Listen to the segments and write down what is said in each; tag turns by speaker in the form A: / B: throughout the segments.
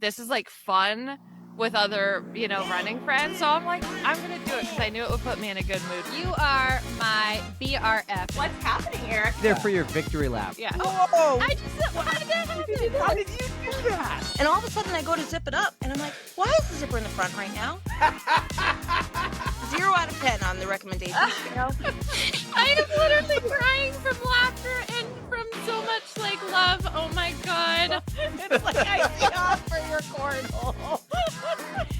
A: this is like fun with other, running friends. So I'm like, I'm going to do it because I knew it would put me in a good mood.
B: You are my BRF.
C: What's happening, Eric?
D: There for your victory lap.
A: Yeah.
D: Whoa!
B: How did that happen?
D: How did you do that?
C: And all of a sudden I go to zip it up and I'm like, why is the zipper in the front right now? 0 out of 10 on the recommendation scale.
A: I am literally crying from laughter and from so much love. Oh my God.
C: It's like I see off for your cornhole.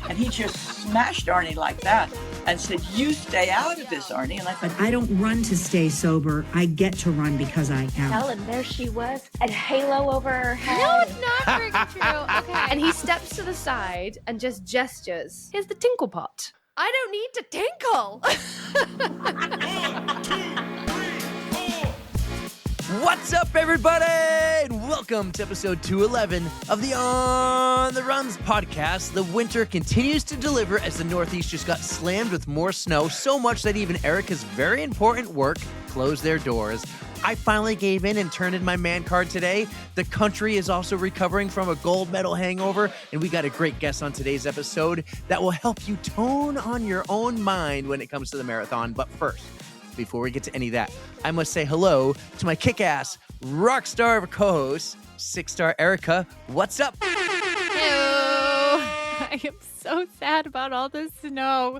E: And he just smashed Arnie like that and said, you stay out of this, Arnie. And I thought,
F: But I don't run to stay sober. I get to run because I am.
G: And there she was, a halo over her head.
B: No, it's not freaking true. Okay. And he steps to the side and just gestures. Here's the tinkle pot. I don't need to tinkle.
D: What's up, everybody? And welcome to episode 211 of the On the Runs podcast. The winter continues to deliver as the Northeast just got slammed with more snow, so much that even Erica's very important work closed their doors. I finally gave in and turned in my man card today. The country is also recovering from a gold medal hangover, and we got a great guest on today's episode that will help you tone on your own mind when it comes to the marathon. But first, before we get to any of that, I must say hello to my kick-ass rock star co-host, 6-star Erica. What's up?
A: Hello. I am so sad about all this snow.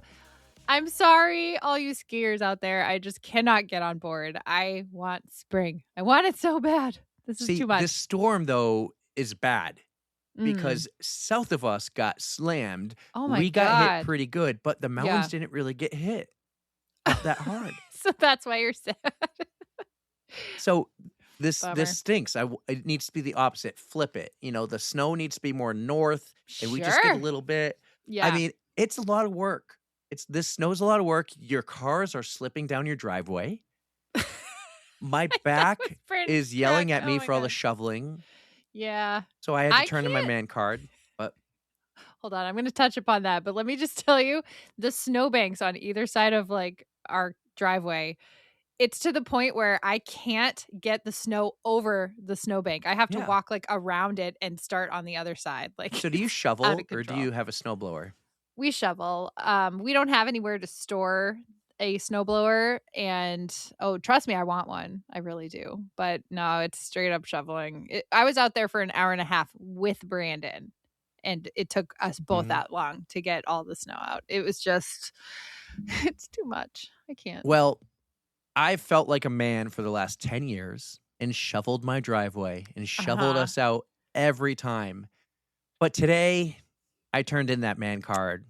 A: I'm sorry, all you skiers out there. I just cannot get on board. I want spring. I want it so bad. This is too much.
D: This storm, though, is bad because south of us got slammed.
A: Oh my
D: We got
A: God.
D: hit pretty good, but the mountains didn't really get hit not that hard.
A: So that's why you're sad.
D: So this
A: Bummer.
D: stinks. It needs to be the opposite. Flip it. The snow needs to be more north, and we just get a little bit.
A: Yeah.
D: I mean, it's a lot of work. This snow's a lot of work. Your cars are slipping down your driveway. My back is yelling at me for all the shoveling.
A: Yeah.
D: So I had to turn in my man card. But
A: Hold on. I'm going to touch upon that. But let me just tell you, the snowbanks on either side of our driveway, it's to the point where I can't get the snow over the snowbank. I have to walk around it and start on the other side.
D: So do you shovel or do you have a snowblower?
A: We shovel. We don't have anywhere to store a snowblower, and trust me, I want one. I really do. But no, it's straight up shoveling. I was out there for an hour and a half with Brandon, and it took us both that long to get all the snow out. It was just, it's too much. I can't.
D: Well, I felt like a man for the last 10 years and shoveled my driveway and shoveled us out every time. But today, I turned in that man card.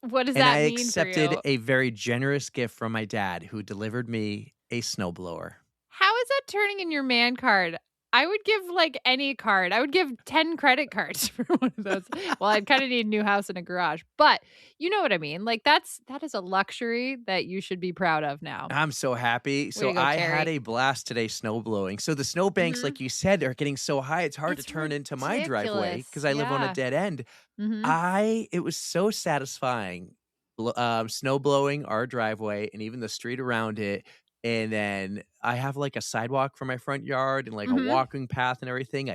A: What does that mean
D: And I accepted
A: for you?
D: a very generous gift from my dad, who delivered me a snowblower.
A: How is that turning in your man card? I would give any card. I would give 10 credit cards for one of those. Well, I'd kind of need a new house and a garage, but you know what I mean? That is a luxury that you should be proud of now.
D: I'm so happy. So
A: you go,
D: I
A: Carrie.
D: had a blast today snowblowing. So the snowbanks, like you said, are getting so high, it's hard to turn into my driveway because I live on a dead end. It was so satisfying snowblowing our driveway and even the street around it. And then I have a sidewalk for my front yard and a walking path and everything.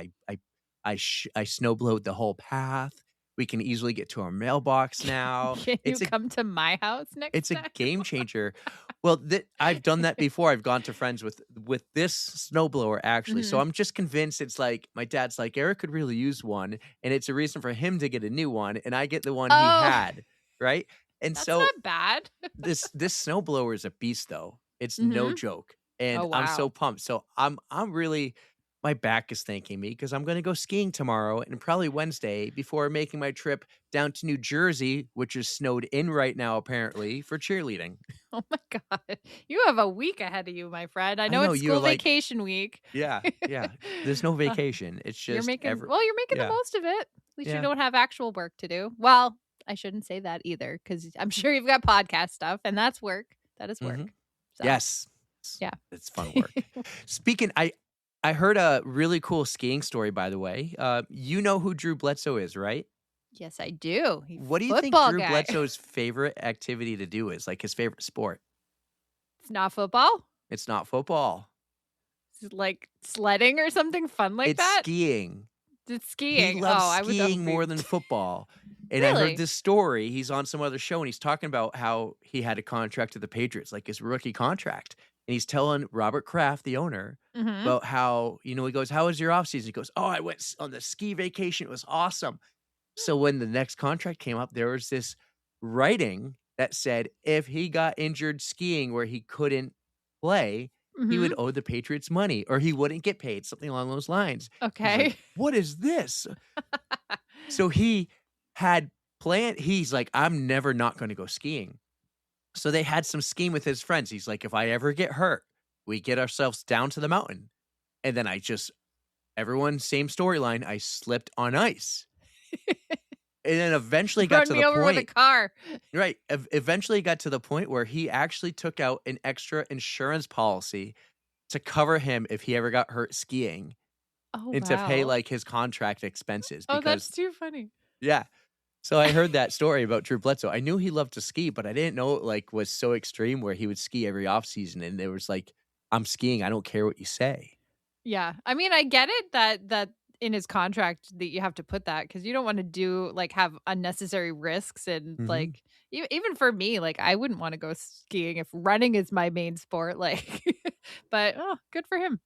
D: I snowblowed the whole path. We can easily get to our mailbox now.
A: Can you come to my house next
D: It's
A: time?
D: a game changer. Well, I've done that before. I've gone to friends with this snowblower, actually. So I'm just convinced it's my dad's Eric could really use one. And it's a reason for him to get a new one. And I get the one he had, right? And
A: That's
D: so
A: not bad.
D: this snowblower is a beast, though. It's no joke. And I'm so pumped. So I'm really, my back is thanking me because I'm going to go skiing tomorrow and probably Wednesday before making my trip down to New Jersey, which is snowed in right now, apparently, for cheerleading.
A: Oh my God. You have a week ahead of you, my friend. I know it's
D: you're
A: school vacation week.
D: Yeah. There's no vacation. It's just
A: You're making the most of it. At least you don't have actual work to do. Well, I shouldn't say that either because I'm sure you've got podcast stuff and that's work. That is work. So.
D: Yes.
A: Yeah.
D: It's fun work. Speaking, I heard a really cool skiing story, by the way. You know who Drew Bledsoe is, right?
A: Yes, I do.
D: What do you think Drew Bledsoe's favorite activity to do is? His favorite sport?
A: It's not football?
D: It's not football.
A: It's sledding or something fun that?
D: It's skiing.
A: It's
D: He
A: skiing.
D: loves
A: I would
D: skiing more
A: be.
D: than football. And I heard
A: Really?
D: this story. He's on some other show and he's talking about how he had a contract to the Patriots, like his rookie contract. And he's telling Robert Kraft, the owner,
A: Mm-hmm.
D: about how, he goes, "How was your offseason?" He goes, "Oh, I went on the ski vacation. It was awesome." So when the next contract came up, there was this writing that said if he got injured skiing where he couldn't play, he
A: Mm-hmm.
D: would owe the Patriots money or he wouldn't get paid, something along those lines. He's like,
A: Okay.
D: "What is this?" So he had planned, he's like, "I'm never not going to go skiing." So they had some skiing with his friends. He's like, "If I ever get hurt, we get ourselves down to the mountain." And then everyone, same storyline. I slipped on ice. And then eventually got
A: Run
D: to
A: me
D: the
A: over with a
D: point,
A: car.
D: right? Eventually got to the point where he actually took out an extra insurance policy to cover him if he ever got hurt skiing
A: Oh,
D: and to pay
A: wow.
D: like his contract expenses.
A: Oh, that's
D: Because,
A: too funny.
D: yeah. So I heard that story about Drew Bledsoe. I knew he loved to ski, but I didn't know it like was so extreme where he would ski every off season. And there was like, "I'm skiing. I don't care what you say."
A: Yeah. I mean, I get it that in his contract that you have to put that because you don't want to do like have unnecessary risks and
D: Mhm.
A: like even for me, like I wouldn't want to go skiing if running is my main sport. Like, but good for him.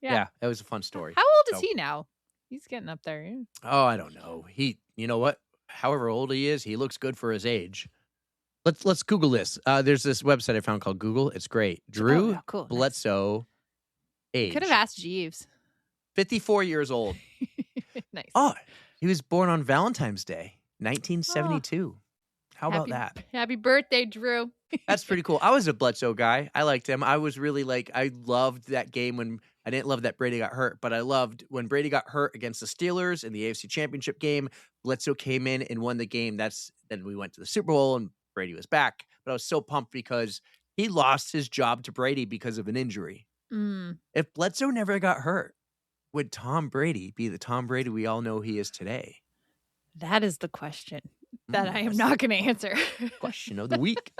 A: Yeah.
D: Yeah, that was a fun story.
A: How old is
D: So-
A: he now? He's getting up there. Yeah.
D: Oh, I don't know. You know what? However old he is, he looks good for his age. Let's Google this. There's this website I found called Google. It's great. Drew
A: yeah, cool. Nice.
D: Bledsoe age.
A: Could have asked Jeeves.
D: 54 years old.
A: Nice.
D: Oh, he was born on Valentine's Day, 1972. How about that?
A: Happy birthday, Drew.
D: That's pretty cool. I was a Bledsoe guy. I liked him. I was really I loved that game when I didn't love that Brady got hurt, but I loved when Brady got hurt against the Steelers in the AFC Championship game. Bledsoe came in and won the game. Then we went to the Super Bowl and Brady was back. But I was so pumped because he lost his job to Brady because of an injury.
A: Mm.
D: If Bledsoe never got hurt, would Tom Brady be the Tom Brady we all know he is today?
A: That is the question that I am
D: that's
A: not going to answer.
D: Question of the week.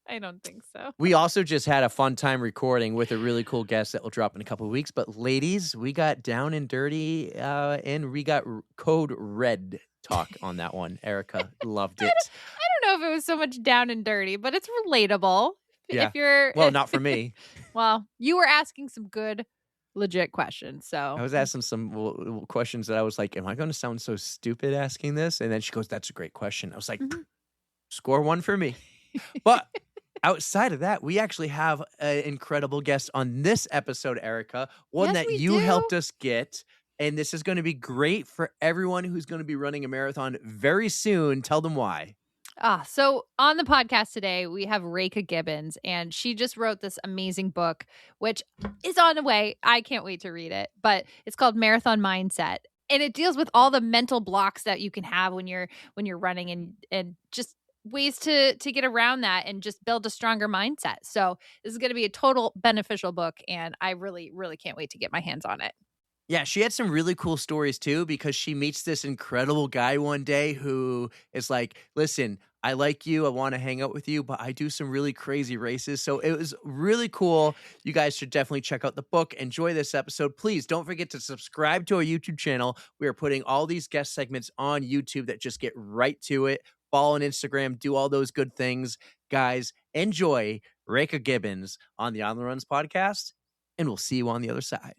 A: I don't think so.
D: We also just had a fun time recording with a really cool guest that will drop in a couple of weeks. But ladies, we got down and dirty and we got code red talk on that one. Erica loved it.
A: I don't know if it was so much down and dirty, but it's relatable.
D: Yeah.
A: If you're
D: Well, not for me.
A: Well, you were asking some good, legit questions. So
D: I was asking some questions that I was like, am I going to sound so stupid asking this? And then she goes, "That's a great question." I was like, score one for me. But outside of that, we actually have an incredible guest on this episode, Erica, one
A: Yes,
D: that
A: we
D: you
A: do.
D: helped us get. And this is going to be great for everyone who's going to be running a marathon very soon. Tell them why.
A: So on the podcast today, we have Rekha Gibbons, and she just wrote this amazing book, which is on the way. I can't wait to read it, but it's called Marathon Mindset. And it deals with all the mental blocks that you can have when you're running and just ways to get around that and just build a stronger mindset. So this is going to be a total beneficial book, and I really, really can't wait to get my hands on it.
D: Yeah, she had some really cool stories too, because she meets this incredible guy one day who is like, "Listen, I like you. I want to hang out with you, but I do some really crazy races." So it was really cool. You guys should definitely check out the book. Enjoy this episode. Please don't forget to subscribe to our YouTube channel. We are putting all these guest segments on YouTube that just get right to it. Follow on Instagram, do all those good things. Guys, enjoy Rekha Gibbons on the On the Runs podcast, and we'll see you on the other side.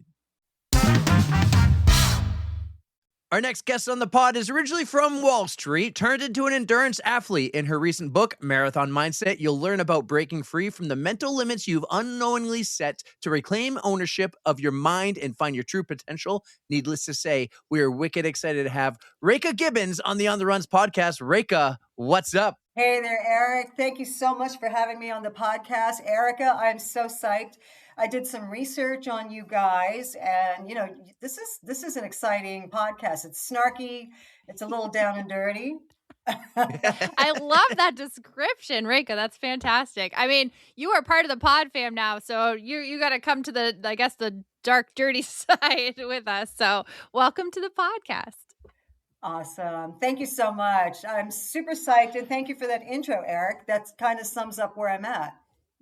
D: Our next guest on the pod is originally from Wall Street, turned into an endurance athlete. In her recent book, Marathon Mindset, you'll learn about breaking free from the mental limits you've unknowingly set to reclaim ownership of your mind and find your true potential. Needless to say, we are wicked excited to have Rekha Gibbons on the On the Runs podcast. Rekha, what's up?
H: Hey there, Eric. Thank you so much for having me on the podcast. Erica, I'm so psyched. I did some research on you guys, and this is an exciting podcast. It's snarky, it's a little down and dirty.
A: I love that description, Rekha. That's fantastic. I mean, you are part of the pod fam now, so you got to come to the dark, dirty side with us. So welcome to the podcast.
H: Awesome. Thank you so much. I'm super psyched, and thank you for that intro, Eric. That kind of sums up where I'm at.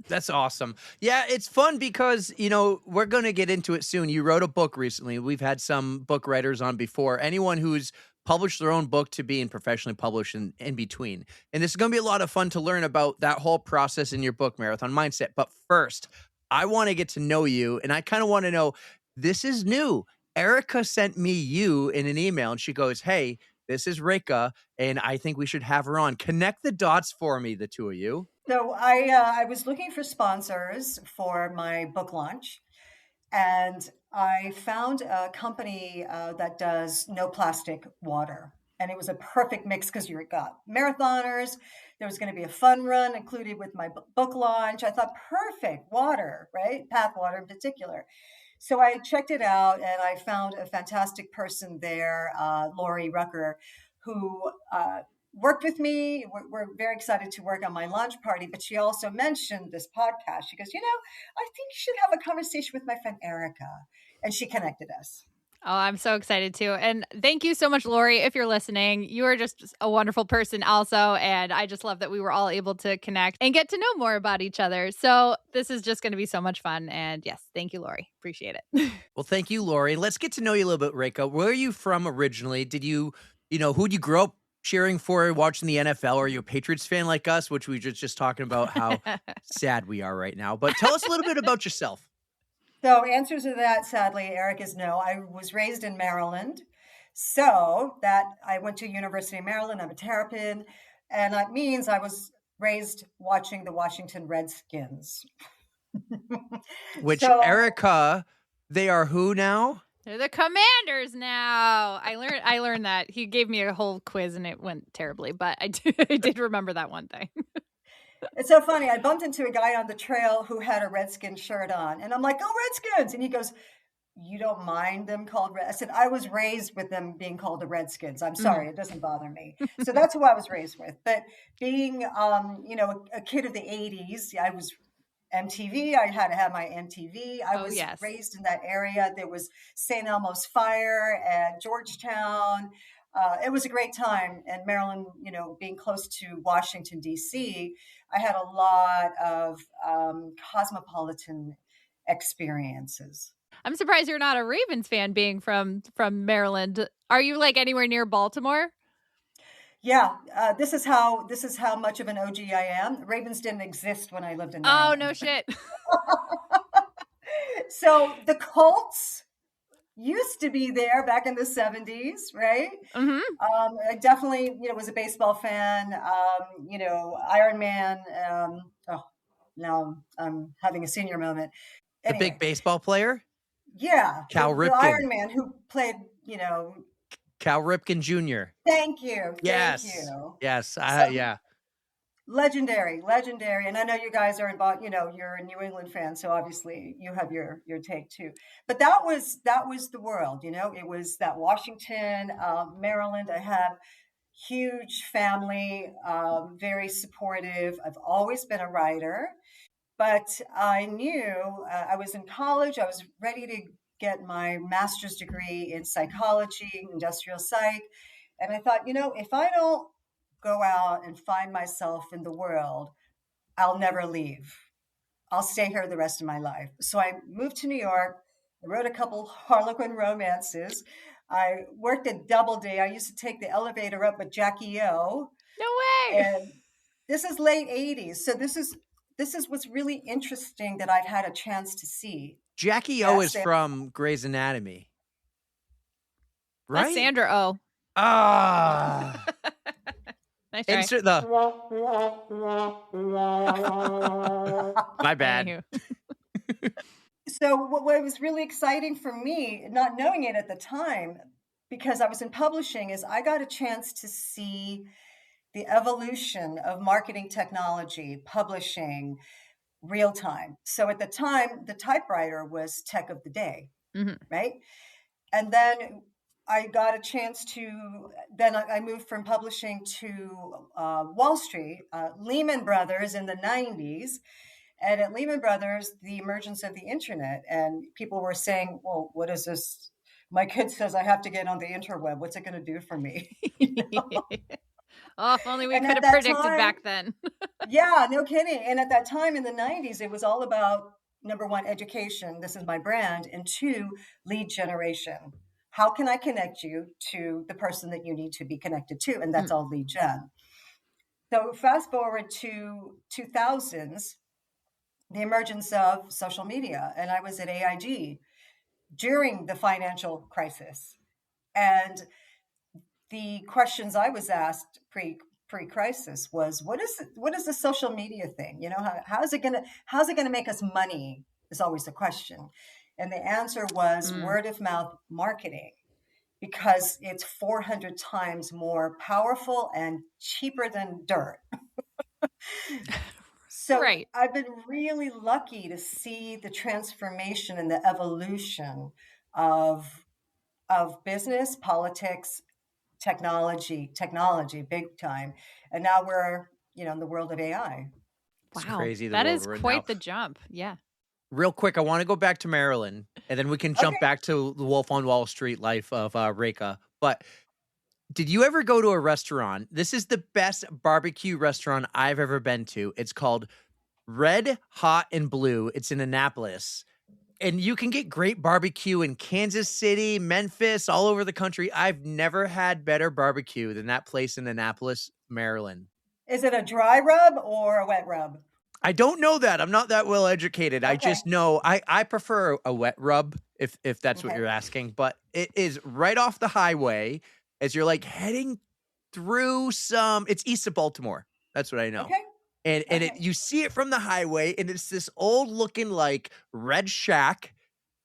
D: That's awesome. Yeah, it's fun because, we're going to get into it soon. You wrote a book recently. We've had some book writers on before. Anyone who's published their own book to being professionally published and in between. And this is going to be a lot of fun to learn about that whole process in your book, Marathon Mindset. But first, I want to get to know you, and I kind of want to know, this is new. Erica sent me you in an email, and she goes, hey, this is Rekha, and I think we should have her on. Connect the dots for me, the two of you.
H: So I was looking for sponsors for my book launch, and I found a company that does no plastic water. And it was a perfect mix because you got marathoners. There was going to be a fun run included with my book launch. I thought, perfect, water, right? Path water in particular. So I checked it out, and I found a fantastic person there, Lori Rucker, who worked with me. We're very excited to work on my launch party, but she also mentioned this podcast. She goes, I think you should have a conversation with my friend Erica. And she connected us.
A: Oh, I'm so excited too. And thank you so much, Lori, if you're listening. You are just a wonderful person also. And I just love that we were all able to connect and get to know more about each other. So this is just going to be so much fun. And yes, thank you, Lori. Appreciate it.
D: Well, thank you, Lori. Let's get to know you a little bit, Rekha. Where are you from originally? Did you, who'd you grow up cheering for, watching the NFL? Are you a Patriots fan like us, which we were just talking about how sad we are right now? But tell us a little bit about yourself.
H: So answer to that, sadly, Eric, is no. I was raised in Maryland. So that I went to University of Maryland. I'm a Terrapin. And that means I was raised watching the Washington Redskins.
D: Which, Erica, they are who now?
A: They're the Commanders now. I learned that. He gave me a whole quiz and it went terribly, but I did remember that one thing.
H: It's so funny. I bumped into a guy on the trail who had a Redskin shirt on. And I'm like, "Go Redskins." And he goes, "You don't mind them called Red?" I said, "I was raised with them being called the Redskins. I'm sorry. It doesn't bother me." So that's who I was raised with. But being, a kid of the 80s, I was MTV. I had to have my MTV. I was raised in that area. There was St. Elmo's Fire at Georgetown. It was a great time. And Maryland, being close to Washington, D.C., I had a lot of cosmopolitan experiences.
A: I'm surprised you're not a Ravens fan being from Maryland. Are you like anywhere near Baltimore?
H: Yeah, this is how much of an OG I am. Ravens didn't exist when I lived in Maryland.
A: Oh, no shit.
H: So the Colts used to be there back in the 70s, right?
A: Mm-hmm.
H: I definitely, was a baseball fan. Iron Man. Now I'm having a senior moment.
D: Anyway, the big baseball player?
H: Yeah.
D: Cal Ripken.
H: The Iron Man who played,
D: Cal Ripken Jr.
H: Thank you.
D: Yes.
H: Thank you.
D: Yes. Yeah.
H: Legendary. And I know you guys are involved, you're a New England fan, so obviously you have your take too. But that was the world, it was that Washington, Maryland. I have huge family, very supportive. I've always been a writer, but I knew I was in college. I was ready to get my master's degree in psychology, industrial psych. And I thought, if I don't go out and find myself in the world, I'll never leave. I'll stay here the rest of my life. So I moved to New York. I wrote a couple Harlequin romances. I worked at Doubleday. I used to take the elevator up with Jackie O.
A: No way.
H: And this is late 80s. So this is what's really interesting that I've had a chance to see.
D: Jackie O is from Grey's Anatomy. Right?
A: That's Sandra Oh.
D: Ah.
A: Nice try.
D: Insert the. My bad.
H: So what was really exciting for me, not knowing it at the time, because I was in publishing, is I got a chance to see the evolution of marketing technology, publishing, real time. So at the time, the typewriter was tech of the day, right? And then I got a chance then I moved from publishing to Wall Street, Lehman Brothers in the 90s. And at Lehman Brothers, the emergence of the internet, and people were saying, well, what is this? My kid says I have to get on the interweb. What's it going to do for me?
A: Oh, if only we could have predicted back then.
H: Yeah, no kidding. And at that time in the 90s, it was all about number one, education. This is my brand. And two, lead generation. How can I connect you to the person that you need to be connected to? And that's
A: Mm.
H: all lead gen. So fast forward to 2000s, the emergence of social media. And I was at AIG during the financial crisis. And the questions I was asked pre-crisis was, what is the social media thing? You know, how's it gonna make us money is always the question. And the answer was word of mouth marketing, because it's 400 times more powerful and cheaper than dirt. So
A: Right.
H: I've been really lucky to see the transformation and the evolution of business, politics, technology big time. And now we're, in the world of AI.
D: It's
A: Wow.
D: crazy the
A: That
D: world
A: is
D: we're in
A: quite
D: now.
A: the jump. Yeah.
D: Real quick, I want to go back to Maryland, and then we can jump
H: Okay.
D: back to the Wolf on Wall Street life of Rekha. But did you ever go to a restaurant? This is the best barbecue restaurant I've ever been to. It's called Red, Hot, and Blue. It's in Annapolis. And you can get great barbecue in Kansas City, Memphis, all over the country. I've never had better barbecue than that place in Annapolis, Maryland.
H: Is it a dry rub or a wet rub?
D: I don't know that. I'm not that well educated. I
H: Okay.
D: just know I prefer a wet rub if that's what
H: Okay.
D: you're asking. But it is right off the highway as you're like heading through it's east of Baltimore. That's what I know.
H: Okay.
D: And
H: Okay.
D: you see it from the highway, and it's this old looking like red shack,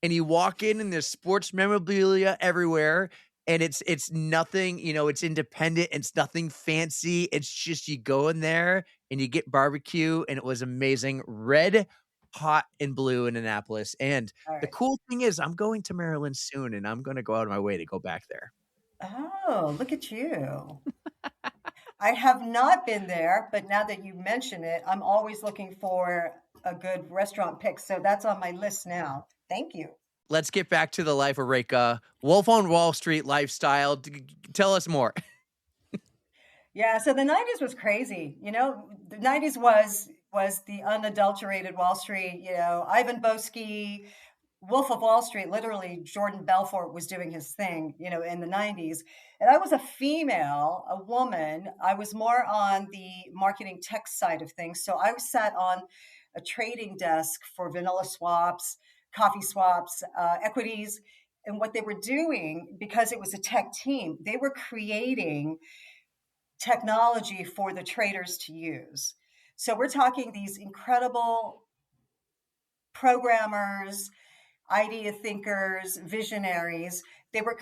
D: and you walk in and there's sports memorabilia everywhere. And it's nothing, it's independent. It's nothing fancy. It's just you go in there and you get barbecue, and it was amazing. Red, Hot, and Blue in Annapolis. And
H: All
D: the
H: right.
D: cool thing is I'm going to Maryland soon, and I'm going to go out of my way to go back there.
H: Oh, look at you. I have not been there, but now that you mention it, I'm always looking for a good restaurant pick. So that's on my list now. Thank you.
D: Let's get back to the life of Rekha. Wolf on Wall Street lifestyle. Tell us more.
H: Yeah, so the 90s was crazy. The 90s was the unadulterated Wall Street, Ivan Boesky, Wolf of Wall Street, literally Jordan Belfort was doing his thing, in the 90s. And I was a female, a woman. I was more on the marketing tech side of things. So I sat on a trading desk for vanilla swaps, coffee swaps, equities. And what they were doing, because it was a tech team, they were creating technology for the traders to use. So we're talking these incredible programmers, idea thinkers, visionaries. They were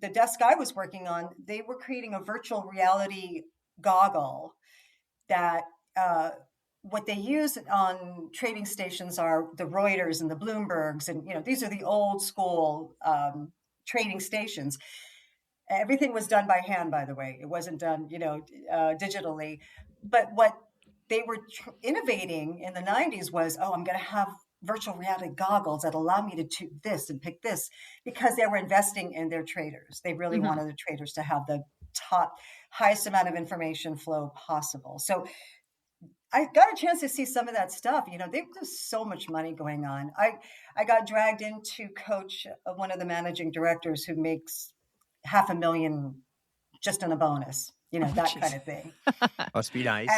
H: the desk I was working on. They were creating a virtual reality goggle that what they use on trading stations are the Reuters and the Bloombergs, and these are the old school trading stations. Everything was done by hand, by the way. It wasn't done, digitally. But what they were innovating in the 90s was, I'm going to have virtual reality goggles that allow me to do this and pick this, because they were investing in their traders. They really wanted the traders to have the highest amount of information flow possible. So I got a chance to see some of that stuff. There's so much money going on. I got dragged in to coach one of the managing directors who makes $500,000 just in a bonus, that kind of thing.
D: Must be nice.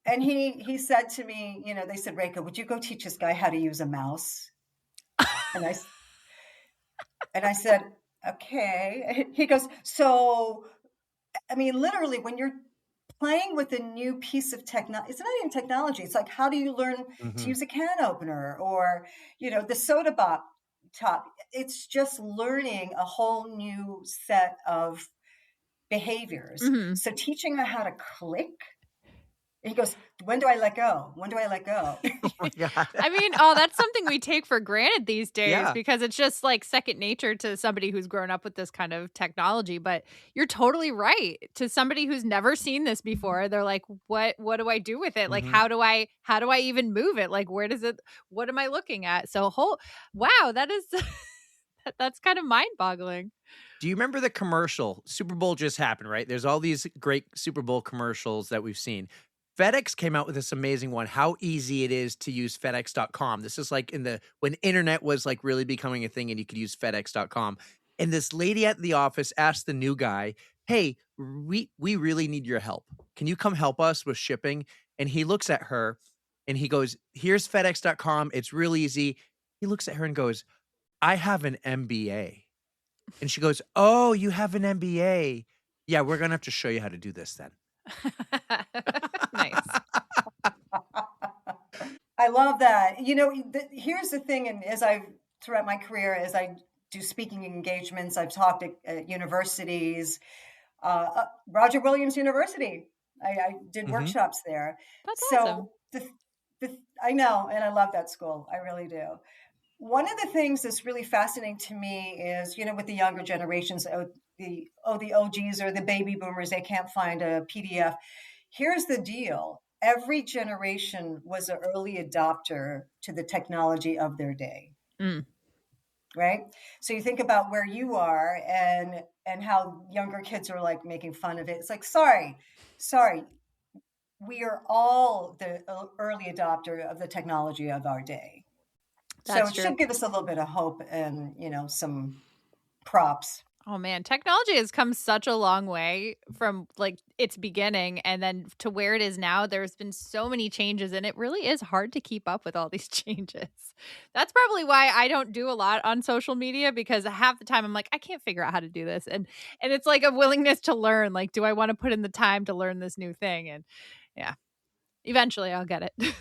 H: And he said to me, they said, Rekha, would you go teach this guy how to use a mouse? And I said, okay. He goes, so, literally when you're playing with a new piece of technology, it's not even technology. It's like, how do you learn to use a can opener or, the soda top? It's just learning a whole new set of behaviors. So teaching her how to click. He goes, when do I let go? When do I let go?
D: Oh my God.
A: That's something we take for granted these days because it's just like second nature to somebody who's grown up with this kind of technology. But you're totally right. To somebody who's never seen this before, they're like, what do I do with it? Like, how do I even move it? Like, where does it, what am I looking at? So wow, that is, that's kind of mind boggling.
D: Do you remember the commercial? Super Bowl just happened, right? There's all these great Super Bowl commercials that we've seen. FedEx came out with this amazing one, how easy it is to use FedEx.com. This is like when internet was like really becoming a thing and you could use FedEx.com. And this lady at the office asked the new guy, hey, we really need your help. Can you come help us with shipping? And he looks at her and he goes, here's FedEx.com. It's real easy. He looks at her and goes, I have an MBA. And she goes, oh, you have an MBA. Yeah, we're going to have to show you how to do this then.
A: Nice.
H: I love that. Here's the thing, and throughout my career, as I do speaking engagements, I've talked at universities, Roger Williams University. I did workshops there.
A: That's
H: so
A: awesome.
H: I know, and I love that school. I really do. One of the things that's really fascinating to me is, with the younger generations, the OGs or the baby boomers, they can't find a PDF. Here's the deal. Every generation was an early adopter to the technology of their day. Right? So you think about where you are and how younger kids are like making fun of it. It's like, sorry. We are all the early adopter of the technology of our day.
A: That's
H: so it should give us a little bit of hope and, some props.
A: Oh man, technology has come such a long way from like its beginning and then to where it is now. There's been so many changes and it really is hard to keep up with all these changes. That's probably why I don't do a lot on social media, because half the time I'm like, I can't figure out how to do this. And it's like a willingness to learn. Like, do I want to put in the time to learn this new thing? And yeah, eventually I'll get it.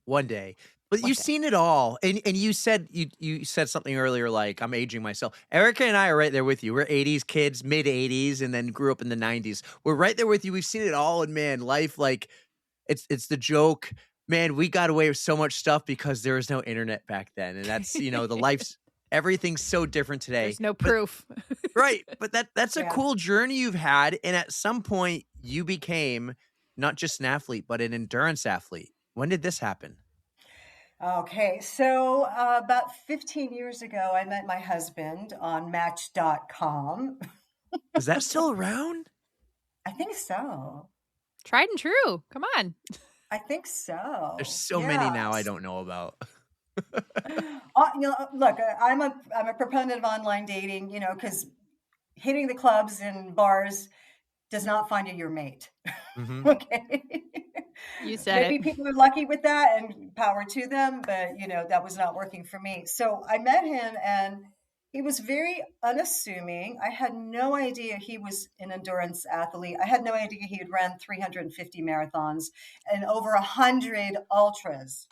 D: One day. But you've seen it all. And you said you said something earlier like, I'm aging myself. Erica and I are right there with you. We're 80s kids, mid 80s, and then grew up in the 90s. We're right there with you. We've seen it all. And man, life, like it's the joke. Man, we got away with so much stuff because there was no internet back then. And that's, the life's everything's so different today.
A: There's no proof.
D: Right. But that's a cool journey you've had. And at some point you became not just an athlete, but an endurance athlete. When did this happen?
H: Okay, so about 15 years ago, I met my husband on Match.com.
D: Is that still around?
H: I think so.
A: Tried and true. Come on.
H: I think so.
D: There's so many now I don't know about.
H: Look, I'm a proponent of online dating, because hitting the clubs and bars does not find you your mate. Okay.
A: You said
H: Maybe people are lucky with that and power to them, but that was not working for me. So I met him and he was very unassuming. I had no idea he was an endurance athlete. I had no idea he had run 350 marathons and over 100 ultras.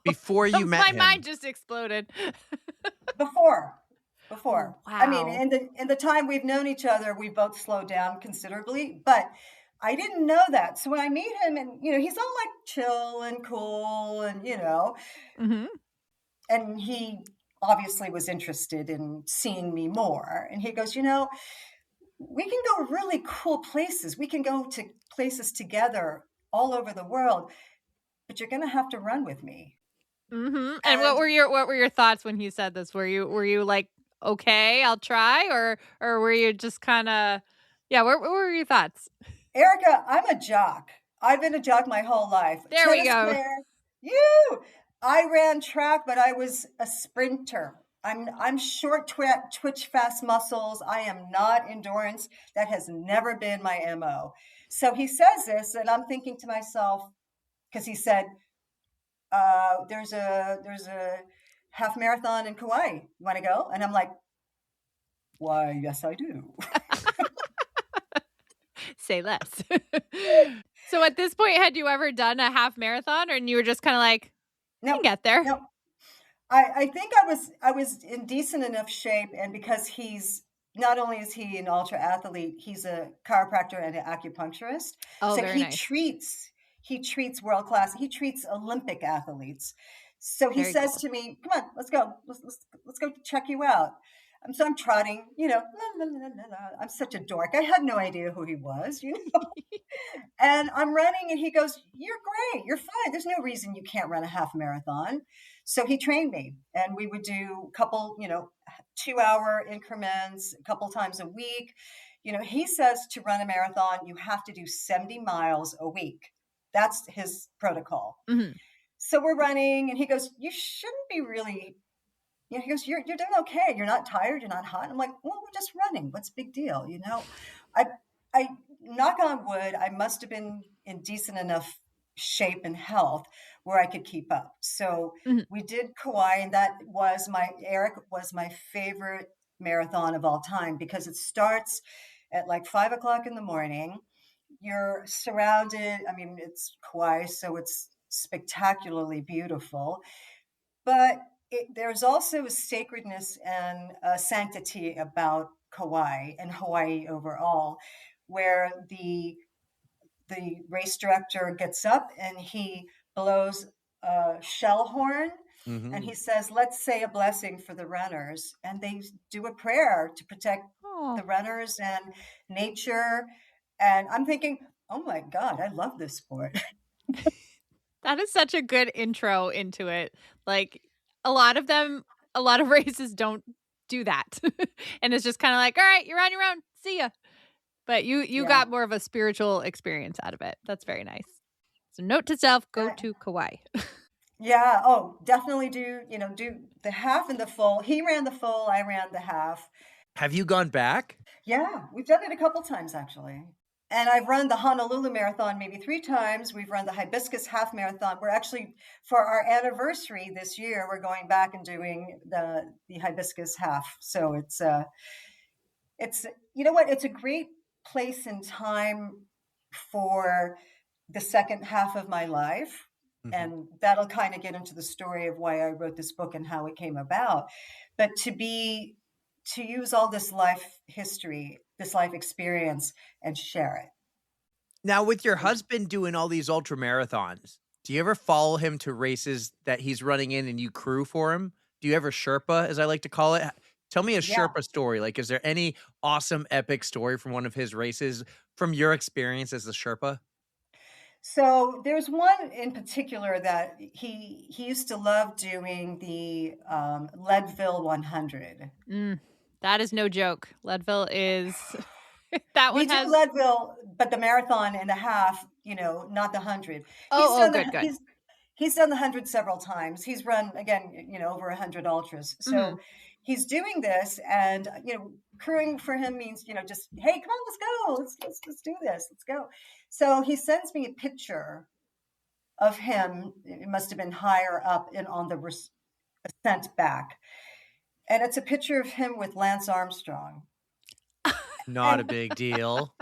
D: Before you met him.
A: My mind just exploded.
H: Before.
A: Wow.
H: I mean, in the time we've known each other, we've both slowed down considerably, but I didn't know that. So when I meet him and, he's all like chill and cool and, and he obviously was interested in seeing me more. And he goes, we can go really cool places. We can go to places together all over the world, but you're going to have to run with me.
A: And what were your thoughts when he said this? Were you like, okay, I'll try, or were you just kind of, what were your thoughts?
H: Erica, I'm a jock. I've been a jock my whole life.
A: There we go.
H: I ran track, but I was a sprinter. I'm short, twitch, fast muscles. I am not endurance. That has never been my MO. So he says this, and I'm thinking to myself, because he said, there's a half marathon in Kauai. You want to go? And I'm like, why, yes, I do.
A: Say less. So at this point, had you ever done a half marathon, or you were just kind of like, no, get there?
H: No. I think I was in decent enough shape, and because he's not only is he an ultra athlete, he's a chiropractor and an acupuncturist.
A: Oh,
H: so
A: very nice.
H: He treats world class. He treats Olympic athletes. So he says to me, "Come on, let's go. Let's go check you out." So I'm trotting, I'm such a dork. I had no idea who he was, and I'm running and he goes, "You're great. You're fine. There's no reason you can't run a half marathon." So he trained me and we would do a couple, 2-hour increments a couple times a week. He says to run a marathon, you have to do 70 miles a week. That's his protocol.
A: Mhm.
H: So we're running, and he goes, "You shouldn't be really." He goes, "You're doing okay. You're not tired. You're not hot." I'm like, "Well, we're just running. What's the big deal?" I knock on wood, I must have been in decent enough shape and health where I could keep up. So
A: Mhm.
H: we did Kauai, and Eric was my favorite marathon of all time because it starts at like 5 o'clock in the morning. You're surrounded, I mean, it's Kauai, so it's spectacularly beautiful. But there's also a sacredness and a sanctity about Kauai and Hawaii overall, where the race director gets up and he blows a shell horn and he says, "Let's say a blessing for the runners." And they do a prayer to protect
A: Oh,
H: the runners and nature. And I'm thinking, oh my God, I love this sport.
A: that is such a good intro into it. Like a lot of races don't do that. And it's just kind of like, all right, you're on your own. See ya. But you
H: Yeah.
A: got more of a spiritual experience out of it. That's very nice. So note to self, go
H: Uh,
A: to Kauai.
H: Yeah. Oh, definitely do the half and the full. He ran the full, I ran the half.
D: Have you gone back?
H: Yeah, we've done it a couple times actually. And I've run the Honolulu Marathon maybe 3 times. We've run the Hibiscus Half Marathon. We're actually, for our anniversary this year, we're going back and doing the Hibiscus Half. So it's you know what? It's a great place and time for the second half of my life. And that'll kind of get into the story of why I wrote this book and how it came about. But to use all this life history, this life experience, and share it.
D: Now, with your husband doing all these ultra marathons, do you ever follow him to races that he's running in and you crew for him? Do you ever Sherpa, as I like to call it? Tell me a
H: Yeah.
D: Sherpa story. Like, is there any awesome, epic story from one of his races from your experience as a Sherpa?
H: So there's one in particular that he used to love doing, the Leadville 100.
A: That is no joke. Leadville is that
H: We
A: one
H: do
A: has
H: Leadville, but the marathon and a half, not the 100.
A: good.
H: He's done the 100 several times. He's run, again, over 100 ultras. So he's doing this, and crewing for him means just, hey, come on, let's go, let's do this, let's go. So he sends me a picture of him. It must have been higher up and on the ascent back, and it's a picture of him with Lance Armstrong.
D: Not a big deal.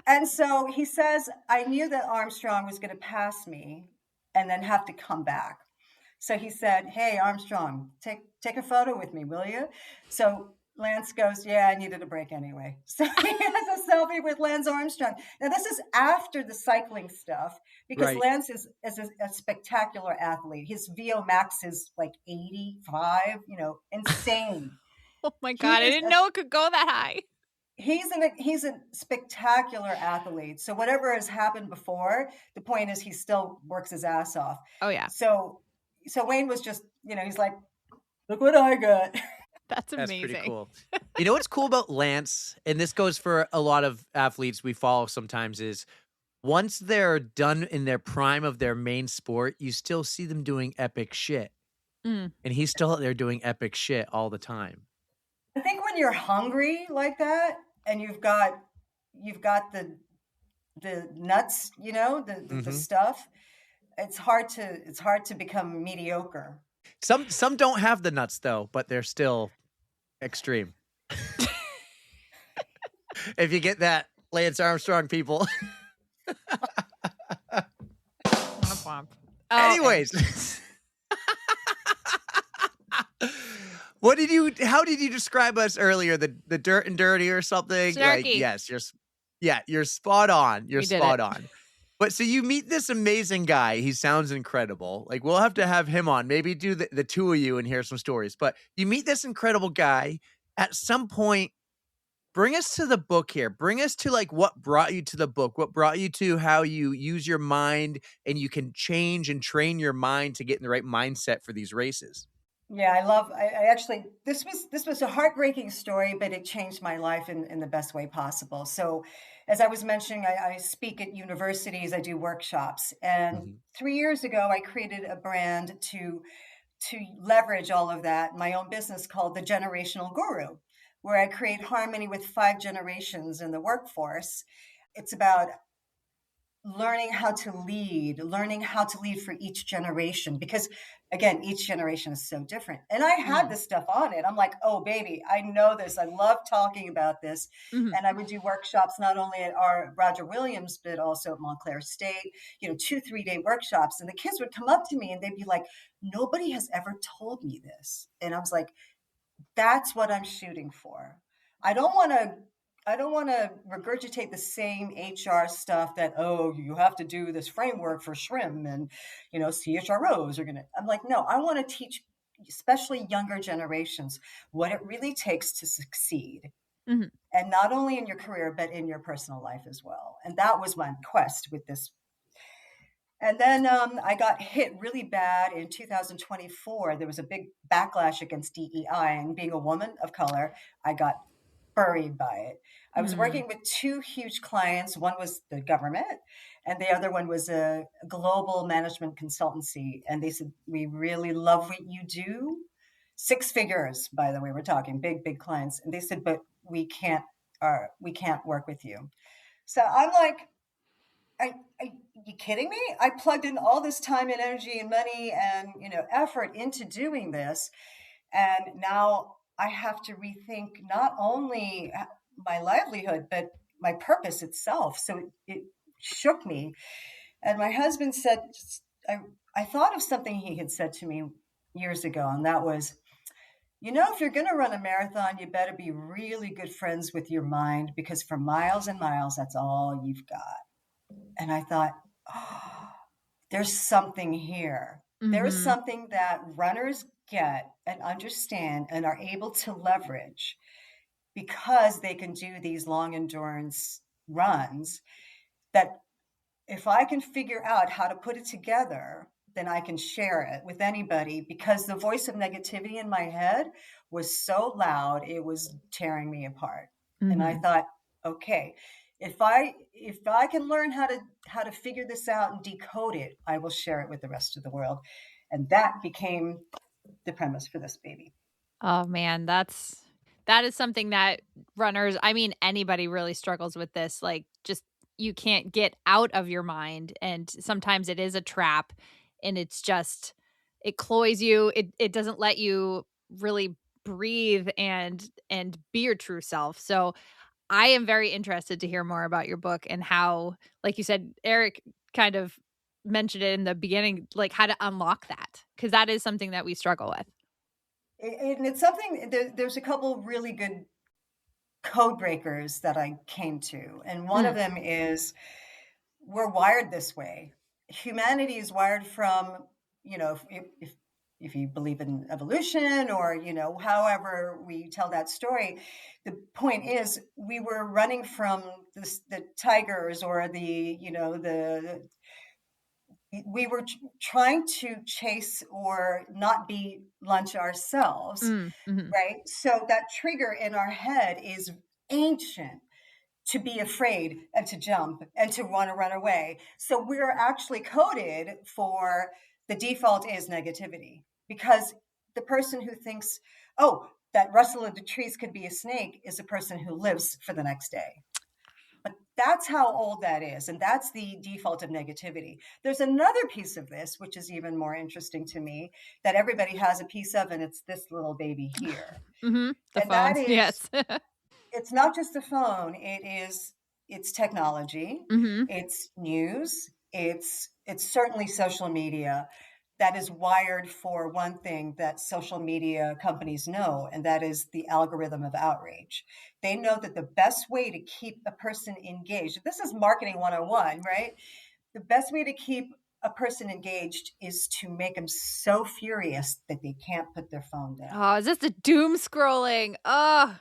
H: And so he says, I knew that Armstrong was going to pass me and then have to come back. So he said, hey, Armstrong, take a photo with me, will you? So Lance goes, yeah, I needed a break anyway. So he has a selfie with Lance Armstrong. Now, this is after the cycling stuff, because
D: Right.
H: Lance is a spectacular athlete. His VO max is like 85, insane.
A: Oh my God, I didn't know it could go that high.
H: He's a spectacular athlete. So whatever has happened before, the point is he still works his ass off.
A: Oh yeah.
H: So Wayne was just, he's like, look what I got.
A: That's amazing.
D: That's pretty cool. You know what's cool about Lance, and this goes for a lot of athletes we follow sometimes, is once they're done in their prime of their main sport, you still see them doing epic shit. And he's still out there doing epic shit all the time.
H: I think when you're hungry like that, and you've got the nuts, the stuff, it's hard to become mediocre.
D: Some don't have the nuts though, but they're still extreme. If you get that, Lance Armstrong, people. Anyways. How did you describe us earlier? The dirt and dirty or something?
A: Snarky.
D: Like, yes, you're spot on. You're
A: We did
D: spot
A: it.
D: on. But so you meet this amazing guy. He sounds incredible. Like, we'll have to have him on. Maybe do the two of you and hear some stories. But you meet this incredible guy. At some point, bring us to the book here. Bring us to like what brought you to the book. What brought you to how you use your mind and you can change and train your mind to get in the right mindset for these races.
H: Yeah, I actually, this was a heartbreaking story, but it changed my life in the best way possible. So as I was mentioning, I speak at universities, I do workshops. And 3 years ago, I created a brand to leverage all of that, my own business called The Generational Guru, where I create harmony with 5 generations in the workforce. It's about learning how to lead for each generation, because again, each generation is so different. And I had this stuff on it. I'm like, oh baby, I know this. I love talking about this. And I would do workshops not only at our Roger Williams, but also at Montclair State, 2-3 day workshops. And the kids would come up to me and they'd be like, nobody has ever told me this. And I was like, that's what I'm shooting for. I don't want to regurgitate the same HR stuff that, oh, you have to do this framework for SHRM and, CHROs are going to, I'm like, no, I want to teach, especially younger generations, what it really takes to succeed. And not only in your career, but in your personal life as well. And that was my quest with this. And then I got hit really bad in 2024. There was a big backlash against DEI, and being a woman of color, I got buried by it. I was working with 2 huge clients. One was the government, and the other one was a global management consultancy. And they said, we really love what you do. 6 figures, by the way, we're talking big clients. And they said, but we can't work with you. So I'm like, are you kidding me? I plugged in all this time and energy and money and, effort into doing this. And now I have to rethink not only my livelihood, but my purpose itself. So it shook me. And my husband said, I thought of something he had said to me years ago. And that was, if you're going to run a marathon, you better be really good friends with your mind, because for miles and miles, that's all you've got. And I thought, oh, there's something here. There is something that runners get and understand and are able to leverage, because they can do these long endurance runs, that if I can figure out how to put it together, then I can share it with anybody, because the voice of negativity in my head was so loud, it was tearing me apart. And I thought, okay, if I can learn how to figure this out and decode it, I will share it with the rest of the world. And that became the premise for this baby.
A: Oh man, that is something that runners, anybody really struggles with this. Like, just, you can't get out of your mind. And sometimes it is a trap, and it's just, it cloys you. It doesn't let you really breathe and be your true self. So I am very interested to hear more about your book and how, like you said, Eric kind of mentioned it in the beginning, like how to unlock that, because that is something that we struggle with.
H: And it's something, there's a couple really good code breakers that I came to. And one of them is, we're wired this way. Humanity is wired from, if you believe in evolution or, however we tell that story, the point is we were running from the tigers or we were trying to chase or not be lunch ourselves, right? So that trigger in our head is ancient, to be afraid and to jump and to want to run away. So we're actually coded for, the default is negativity, because the person who thinks, oh, that rustle of the trees could be a snake, is a person who lives for the next day. But that's how old that is. And that's the default of negativity. There's another piece of this, which is even more interesting to me, that everybody has a piece of, and it's this little baby here.
A: The
H: and
A: phone.
H: that is,
A: Yes.
H: it's not just a phone. It's technology. It's news. It's certainly social media that is wired for one thing that social media companies know, and that is the algorithm of outrage. They know that the best way to keep a person engaged, this is marketing 101, right? The best way to keep a person engaged is to make them so furious that they can't put their phone down.
A: Oh, is this the doom scrolling? Oh,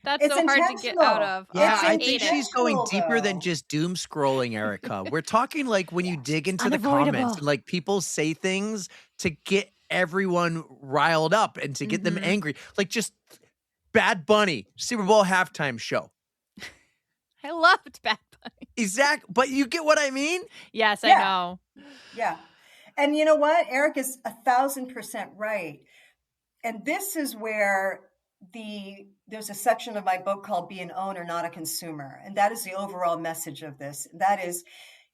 A: that's
H: It's
A: so hard to get out of.
D: Yeah,
A: Oh,
D: I
A: hate
D: think
A: it.
D: she's going deeper
H: though.
D: than just doom scrolling, Erica. We're talking like when you dig into the
A: unavoidable.
D: comments and like people say things to get everyone riled up and to get them angry. Like just Bad Bunny, Super Bowl halftime show.
A: I loved Bad Bunny.
D: Exactly. But you get what I mean?
A: Yes,
H: Yeah.
A: I know.
H: Yeah. And you know what? Eric is 1,000% right. And this is where there's a section of my book called Be an Owner, Not a Consumer. And that is the overall message of this. That is,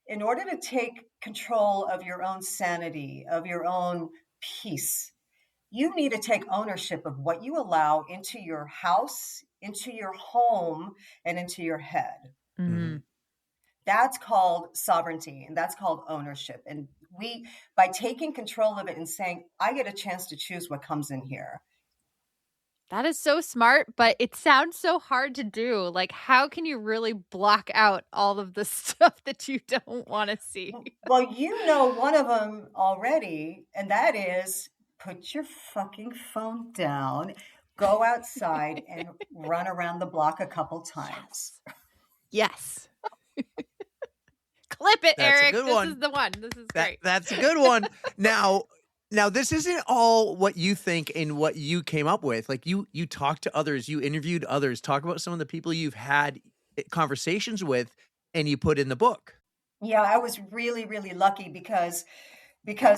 H: in order to take control of your own sanity, of your own peace, you need to take ownership of what you allow into your house, into your home, and into your head.
A: Mm-hmm.
H: That's called sovereignty, and that's called ownership. And by taking control of it and saying, I get a chance to choose what comes in here.
A: That is so smart, but it sounds so hard to do. Like, how can you really block out all of the stuff that you don't want to see?
H: Well, you know one of them already, and that is put your fucking phone down, go outside, and run around the block a couple times.
A: Yes. Clip it,
D: That's a
A: Eric.
D: good
A: This
D: one.
A: is the one. This is great.
D: That's a good one. Now, this isn't all what you think and what you came up with. Like you talked to others, you interviewed others, talk about some of the people you've had conversations with, and you put in the book.
H: Yeah, I was really, really lucky because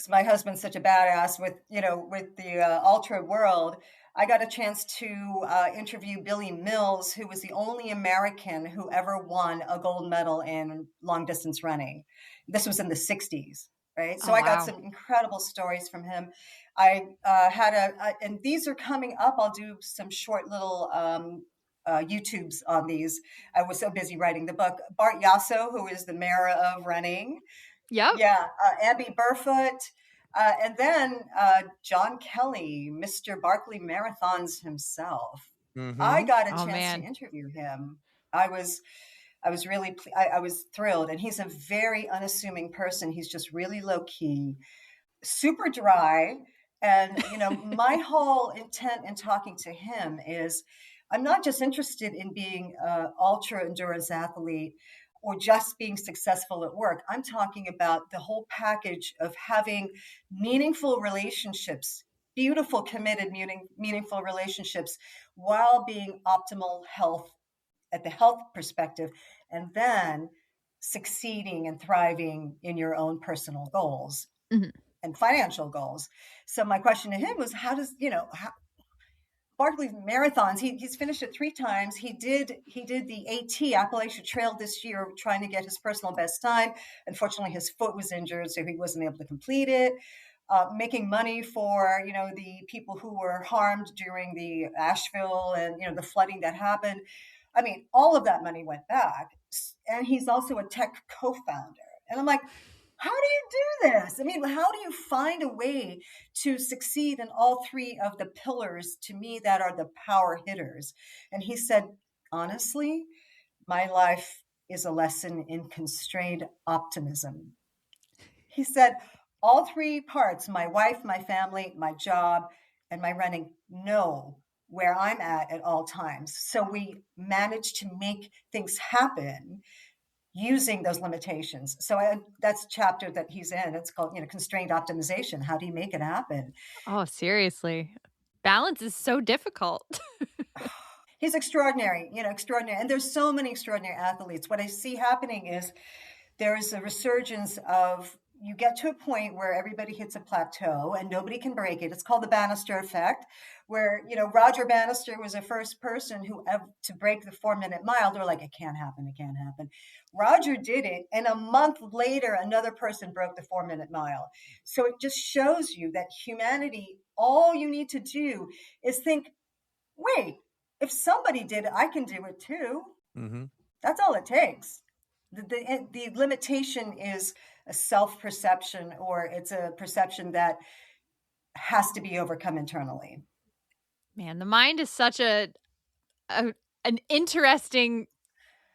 H: my husband's such a badass with the ultra world. I got a chance to interview Billy Mills, who was the only American who ever won a gold medal in long distance running. This was in the 60s. Right. So I got some incredible stories from him. I had and these are coming up. I'll do some short little YouTubes on these. I was so busy writing the book. Bart Yasso, who is the mayor of running.
A: Yep.
H: Yeah. Abby Burfoot. And then John Kelly, Mr. Barkley Marathons himself.
D: Mm-hmm.
H: I got a chance to interview him. I was really, I was thrilled. And he's a very unassuming person. He's just really low key, super dry. And, my whole intent in talking to him is I'm not just interested in being an ultra endurance athlete or just being successful at work. I'm talking about the whole package of having meaningful relationships, beautiful, committed, meaningful relationships while being optimal health at the health perspective, and then succeeding and thriving in your own personal goals and financial goals. So my question to him was, how Barkley Marathons, he's finished it 3 times. He did the AT Appalachian Trail this year, trying to get his personal best time. Unfortunately, his foot was injured, so he wasn't able to complete it. Making money for, the people who were harmed during the Asheville and, the flooding that happened. I mean, all of that money went back. And he's also a tech co-founder. And I'm like, how do you do this? I mean, how do you find a way to succeed in all 3 of the pillars, to me, that are the power hitters? And he said, honestly, my life is a lesson in constrained optimism. He said, all 3 parts, my wife, my family, my job, and my running, know where I'm at all times. So we managed to make things happen using those limitations. So that's a chapter that he's in. It's called, constrained optimization. How do you make it happen?
A: Oh, seriously. Balance is so difficult.
H: He's extraordinary, extraordinary. And there's so many extraordinary athletes. What I see happening is there is a resurgence of, you get to a point where everybody hits a plateau and nobody can break it. It's called the Bannister effect, where, Roger Bannister was the first person to break the 4-minute mile. They're like, it can't happen. It can't happen. Roger did it. And a month later, another person broke the 4-minute mile. So it just shows you that humanity, all you need to do is think, wait, if somebody did it, I can do it too. Mm-hmm. That's all it takes. The limitation is a self-perception, or it's a perception that has to be overcome internally.
A: Man, the mind is such an interesting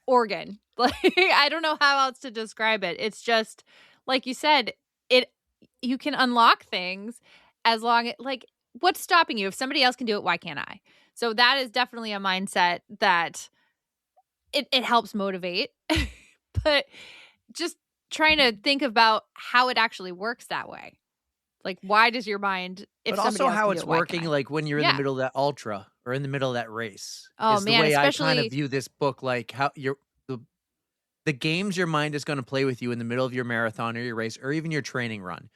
A: organ. Like, I don't know how else to describe it. It's just, like you said, you can unlock things as long as, like, what's stopping you? If somebody else can do it, why can't I? So that is definitely a mindset that it helps motivate. But just trying to think about how it actually works that way. Like, why does your mind, if
D: but also how it's working, like when you're in the middle of that ultra or in the middle of that race.
A: Oh,
D: is
A: man,
D: the way
A: especially,
D: I kind of view this book, like how the games your mind is going to play with you in the middle of your marathon or your race or even your training run.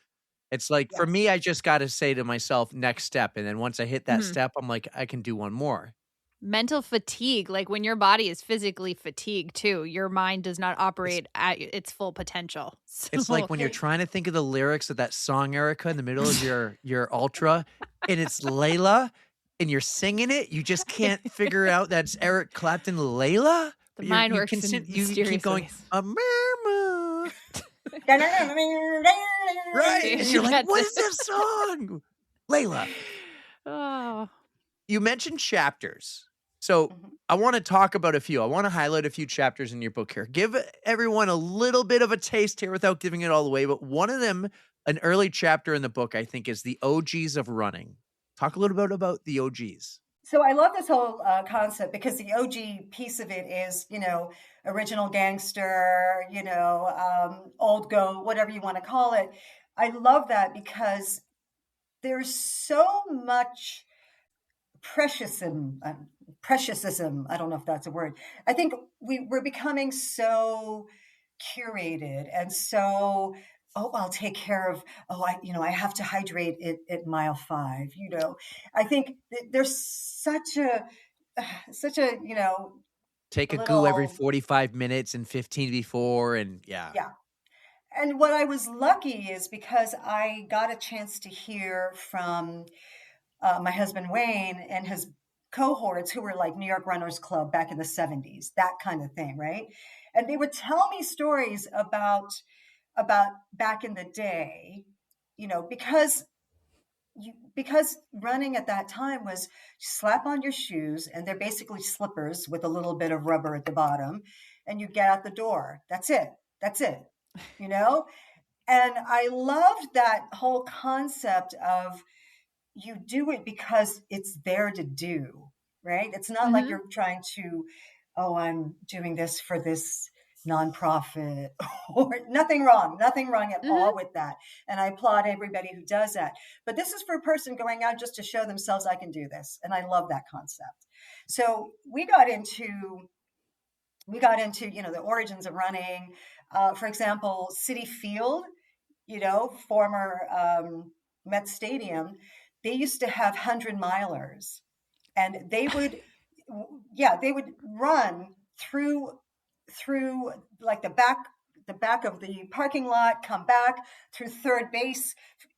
D: It's like, for me,
H: Yes.
D: I just got to say to myself, next step. And then once I hit that
A: Mhm.
D: step, I'm like, I can do one more.
A: Mental fatigue, like when your body is physically fatigued too, your mind does not operate at its full potential.
D: It's like when you're trying to think of the lyrics of that song, Erica, in the middle of your ultra, and it's Layla, and you're singing it, you just can't figure out that's Eric Clapton, Layla.
A: The
D: But
A: mind
D: you
A: works
D: can
A: in
D: you keep
A: mysterious
D: going,
A: ways.
D: Amerima. Right.
H: Right.
D: And you're like,
A: That's
D: what
A: it.
D: is this song? Layla.
A: Oh.
D: You mentioned chapters. So
H: Mhm.
D: I want to talk about a few. I want to highlight a few chapters in your book here. Give everyone a little bit of a taste here without giving it all away. But one of them, an early chapter in the book, I think, is the OGs of running. Talk a little bit about the OGs.
H: So I love this whole concept because the OG piece of it is, original gangster, old goat, whatever you want to call it. I love that because there's so much preciousism. Preciousism. I don't know if that's a word. I think we're becoming so curated and so. Oh, I'll take care of. Oh, I have to hydrate at mile 5. I think there's such a
D: Take a goo every
H: little
D: 45 minutes and 15 before. And yeah.
H: yeah. And what I was lucky is because I got a chance to hear from my husband Wayne and his cohorts who were like New York Runners Club back in the 70s, that kind of thing, right? And they would tell me stories about back in the day, because running at that time was slap on your shoes and they're basically slippers with a little bit of rubber at the bottom and you get out the door. That's it. you know? And I loved that whole concept of you do it because it's there to do, right? It's not like
A: Mhm.
H: you're trying to, oh, I'm doing this for this nonprofit or nothing wrong at all with that. And I applaud everybody who does that. But this is for a person going out just to show themselves I can do this. And I love that concept. So we got into, the origins of running. For example, City Field, former Met Stadium, they used to have 100-milers, and they would run through like the back of the parking lot, come back through third base,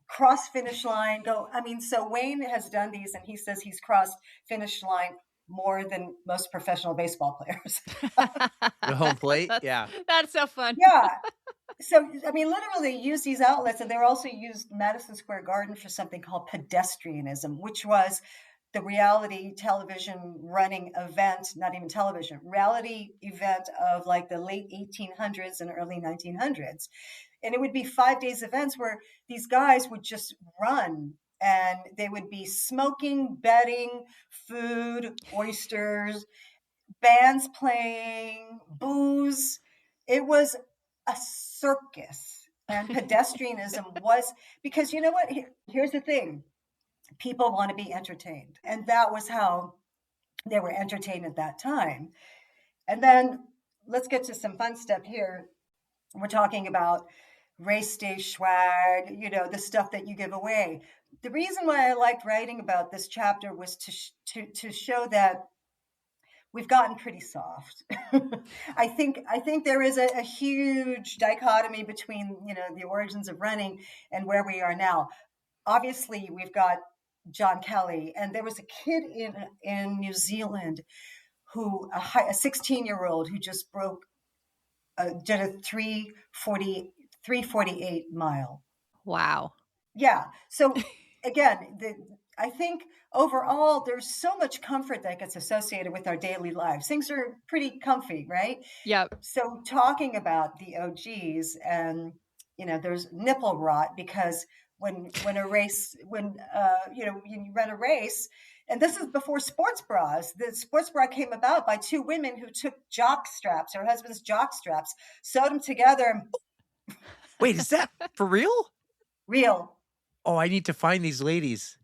H: cross finish line, go. I mean, so Wayne has done these, and he says he's crossed finish line more than most professional baseball players.
D: The home plate. Yeah.
A: That's so fun.
H: Yeah. So, I mean, literally use these outlets, and they were also used Madison Square Garden for something called pedestrianism, which was the reality television running event, not even television, reality event of like the late 1800s and early 1900s. And it would be 5 days events where these guys would just run, and they would be smoking, betting, food, oysters, bands playing, booze. It was a circus. And pedestrianism was, because you know what? Here's the thing. People want to be entertained. And that was how they were entertained at that time. And then let's get to some fun stuff here. We're talking about race day swag, the stuff that you give away. The reason why I liked writing about this chapter was to show that we've gotten pretty soft. I think there is a huge dichotomy between the origins of running and where we are now. Obviously, we've got John Kelly, and there was a kid in New Zealand who a 16-year-old who just did a 348 mile.
A: Wow.
H: Yeah. So again, I think overall there's so much comfort that gets associated with our daily lives. Things are pretty comfy, right?
A: Yep.
H: So talking about the OGs, and there's nipple rot because when you run a race, and this is before sports bras. The sports bra came about by two women who took jock straps, her husband's jock straps, sewed them together, and
D: Wait, is that for real?
H: real.
D: Oh, I need to find these ladies.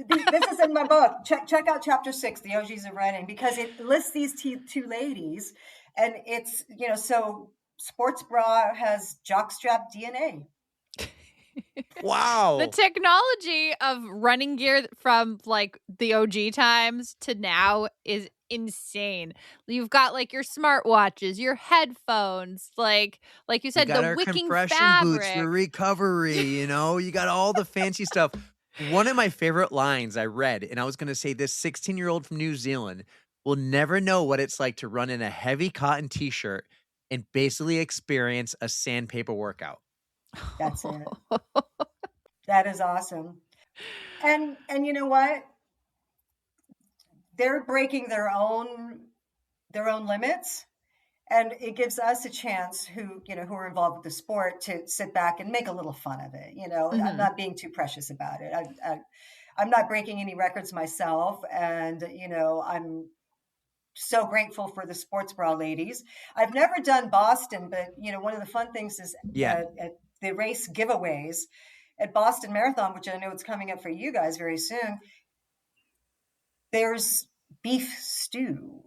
H: This is in my book. Check out chapter 6, the OGs of Running, because it lists these two ladies, and it's so sports bra has jockstrap DNA.
D: Wow.
A: The technology of running gear from like the OG times to now is insane. You've got like your smartwatches, your headphones, like you
D: We
A: said,
D: got
A: the
D: our
A: wicking
D: compression boots for
A: fabric.
D: recovery, you got all the fancy stuff. One of my favorite lines I read, and I was going to say this 16-year-old from New Zealand will never know what it's like to run in a heavy cotton t-shirt and basically experience a sandpaper workout.
H: That's it. That is awesome. And you know what? They're breaking their own limits, and it gives us a chance who are involved with the sport to sit back and make a little fun of it. I'm not being too precious about it. I'm not breaking any records myself, and I'm so grateful for the sports bra ladies. I've never done Boston, but one of the fun things is
D: Yeah.
H: at the race giveaways at Boston Marathon, which I know it's coming up for you guys very soon. There's beef stew.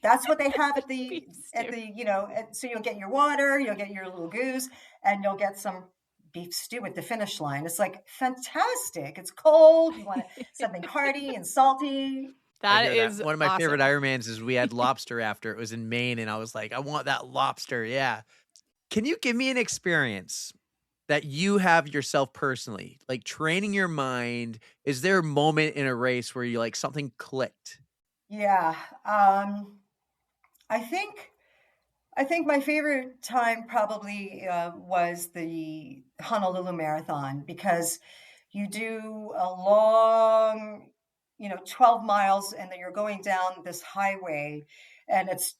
H: That's what they have at the so you'll get your water, you'll get your little goose, and you'll get some beef stew at the finish line. It's like fantastic. It's cold. You want something hearty and salty.
A: That is
D: one of my
A: awesome.
D: favorite Ironmans is we had lobster after. It was in Maine, and I was like, I want that lobster. Yeah. Can you give me an experience that you have yourself personally, like training your mind? Is there a moment in a race where you like something clicked?
H: Yeah. I think my favorite time probably was the Honolulu Marathon, because you do a long, 12 miles, and then you're going down this highway, and it's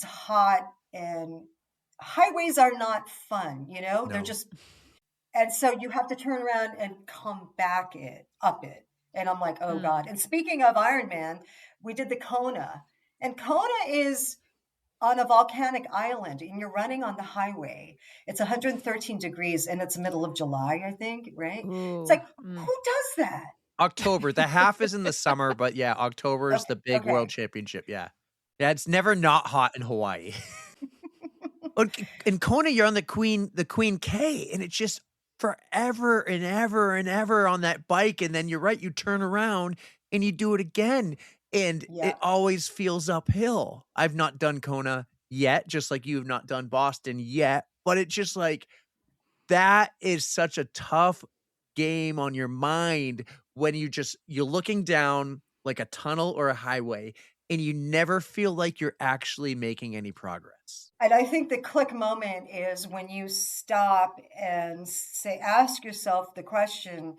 H: hot, and highways are not fun,
D: No.
H: they're just, and so you have to turn around and come up it. And I'm like, oh God. And speaking of Ironman, we did the Kona, and Kona is on a volcanic island, and you're running on the highway. It's 113 degrees, and it's middle of July, I think, right? It's like, who does that?
D: October. The half is in the summer, but yeah, October is the big world championship. Yeah. Yeah, it's never not hot in Hawaii. In Kona, you're on the Queen K, and it's just forever and ever and ever on that bike. And then you're right, you turn around and you do it again. And it always feels uphill. I've not done Kona yet, just like you have not done Boston yet. But it's just like, that is such a tough game on your mind when you're looking down like a tunnel or a highway, and you never feel like you're actually making any progress.
H: And I think the click moment is when you stop and ask yourself the question,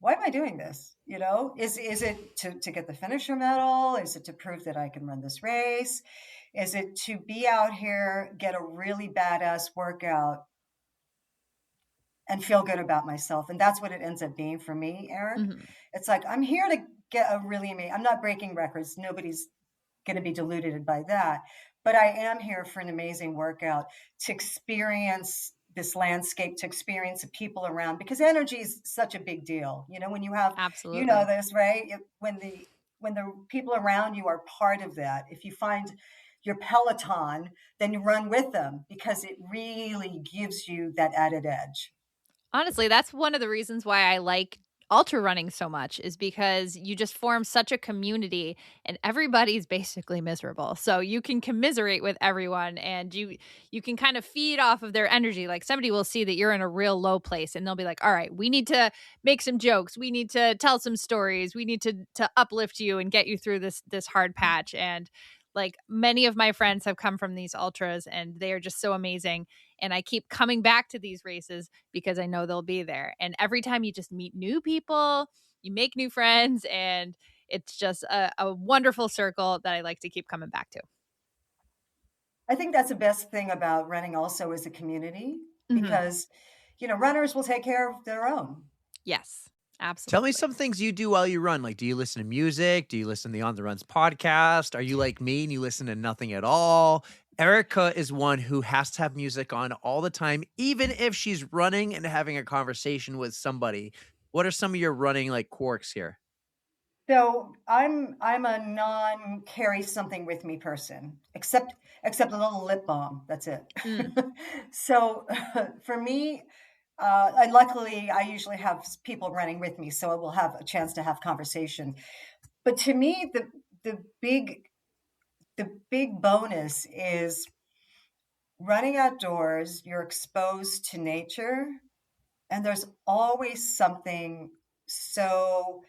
H: why am I doing this? Is it to get the finisher medal? Is it to prove that I can run this race? Is it to be out here, get a really badass workout, and feel good about myself? And that's what it ends up being for me, Eric. It's like, I'm here to get a really amazing, I'm not breaking records. Nobody's going to be deluded by that. But I am here for an amazing workout, to experience this landscape, to experience the people around, because energy is such a big deal. When you have,
A: absolutely,
H: you know this, right? When the people around you are part of that, if you find your Peloton, then you run with them, because it really gives you that added edge.
A: Honestly, that's one of the reasons why I like ultra running so much, is because you just form such a community, and everybody's basically miserable. So you can commiserate with everyone, and you can kind of feed off of their energy. Like, somebody will see that you're in a real low place, and they'll be like, all right, we need to make some jokes. We need to tell some stories. We need to uplift you and get you through this hard patch. And like, many of my friends have come from these ultras, and they are just so amazing. And I keep coming back to these races because I know they'll be there. And every time you just meet new people, you make new friends, and it's just a wonderful circle that I like to keep coming back to.
H: I think that's the best thing about running also, is a community, because, runners will take care of their own.
A: Yes, absolutely.
D: Tell me some things you do while you run. Like, do you listen to music? Do you listen to the On the Runs podcast? Are you like me and you listen to nothing at all? Erica is one who has to have music on all the time, even if she's running and having a conversation with somebody. What are some of your running like quirks here?
H: So I'm a non-carry something with me person, except except a little lip balm. That's it.
A: Mm.
H: So for me, and luckily I usually have people running with me, so we'll have a chance to have conversation. But to me, the big bonus is running outdoors. You're exposed to nature, and there's always something so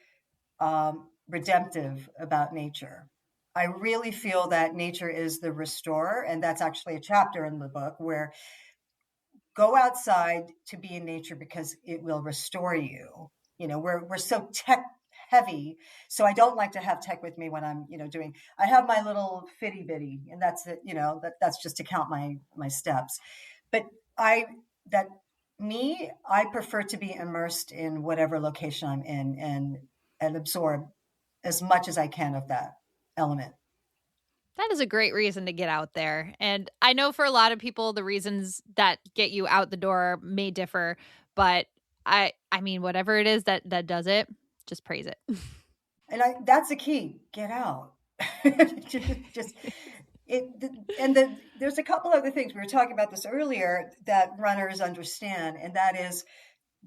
H: redemptive about nature. I really feel that nature is the restorer, and that's actually a chapter in the book where go outside to be in nature because it will restore you. You know, we're so tech heavy, so I don't like to have tech with me when I'm, doing. I have my little fitty bitty, and that's it. That's just to count my steps. But I that me, I prefer to be immersed in whatever location I'm in and absorb as much as I can of that element.
A: That is a great reason to get out there. And I know for a lot of people the reasons that get you out the door may differ, but I mean whatever it is that does it, just praise it.
H: And that's the key. Get out. just it there's a couple other things. We were talking about this earlier that runners understand, and that is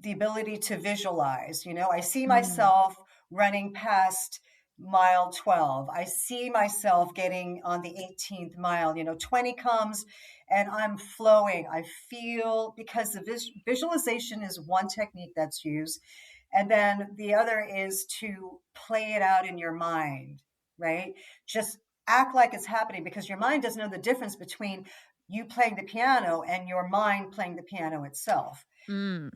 H: the ability to visualize. I see myself running past mile 12. I see myself getting on the 18th mile. 20 comes and I'm flowing. I feel, because the visualization is one technique that's used. And then the other is to play it out in your mind, right? Just act like it's happening, because your mind doesn't know the difference between you playing the piano and your mind playing the piano itself.
A: Mm.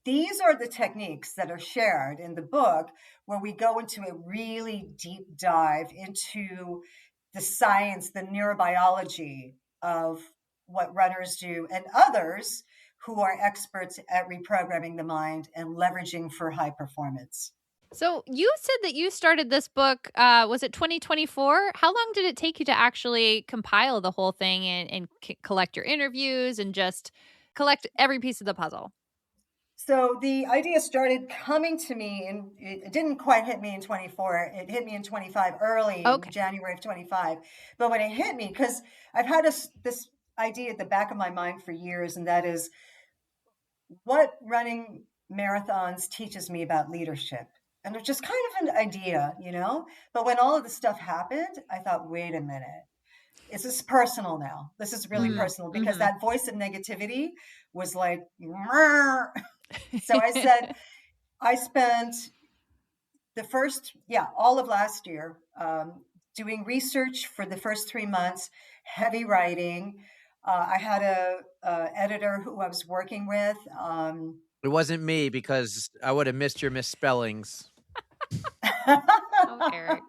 H: These are the techniques that are shared in the book, where we go into a really deep dive into the science, the neurobiology of what runners do, and others who are experts at reprogramming the mind and leveraging for high performance.
A: So you said that you started this book, was it 2024? How long did it take you to actually compile the whole thing and collect your interviews and just collect every piece of the puzzle?
H: So the idea started coming to me, and it didn't quite hit me in 24. It hit me in 25, early in January of 25. But when it hit me, because I've had this idea at the back of my mind for years, and that is what running marathons teaches me about leadership. And it's just kind of an idea, But when all of this stuff happened, I thought, wait a minute. This is personal now. This is really personal, because that voice of negativity was like, "Mrr." So I said, I spent the first, all of last year doing research for the first 3 months, heavy writing. I had a editor who I was working with.
D: It wasn't me, because I would have missed your misspellings.
A: Oh, Eric.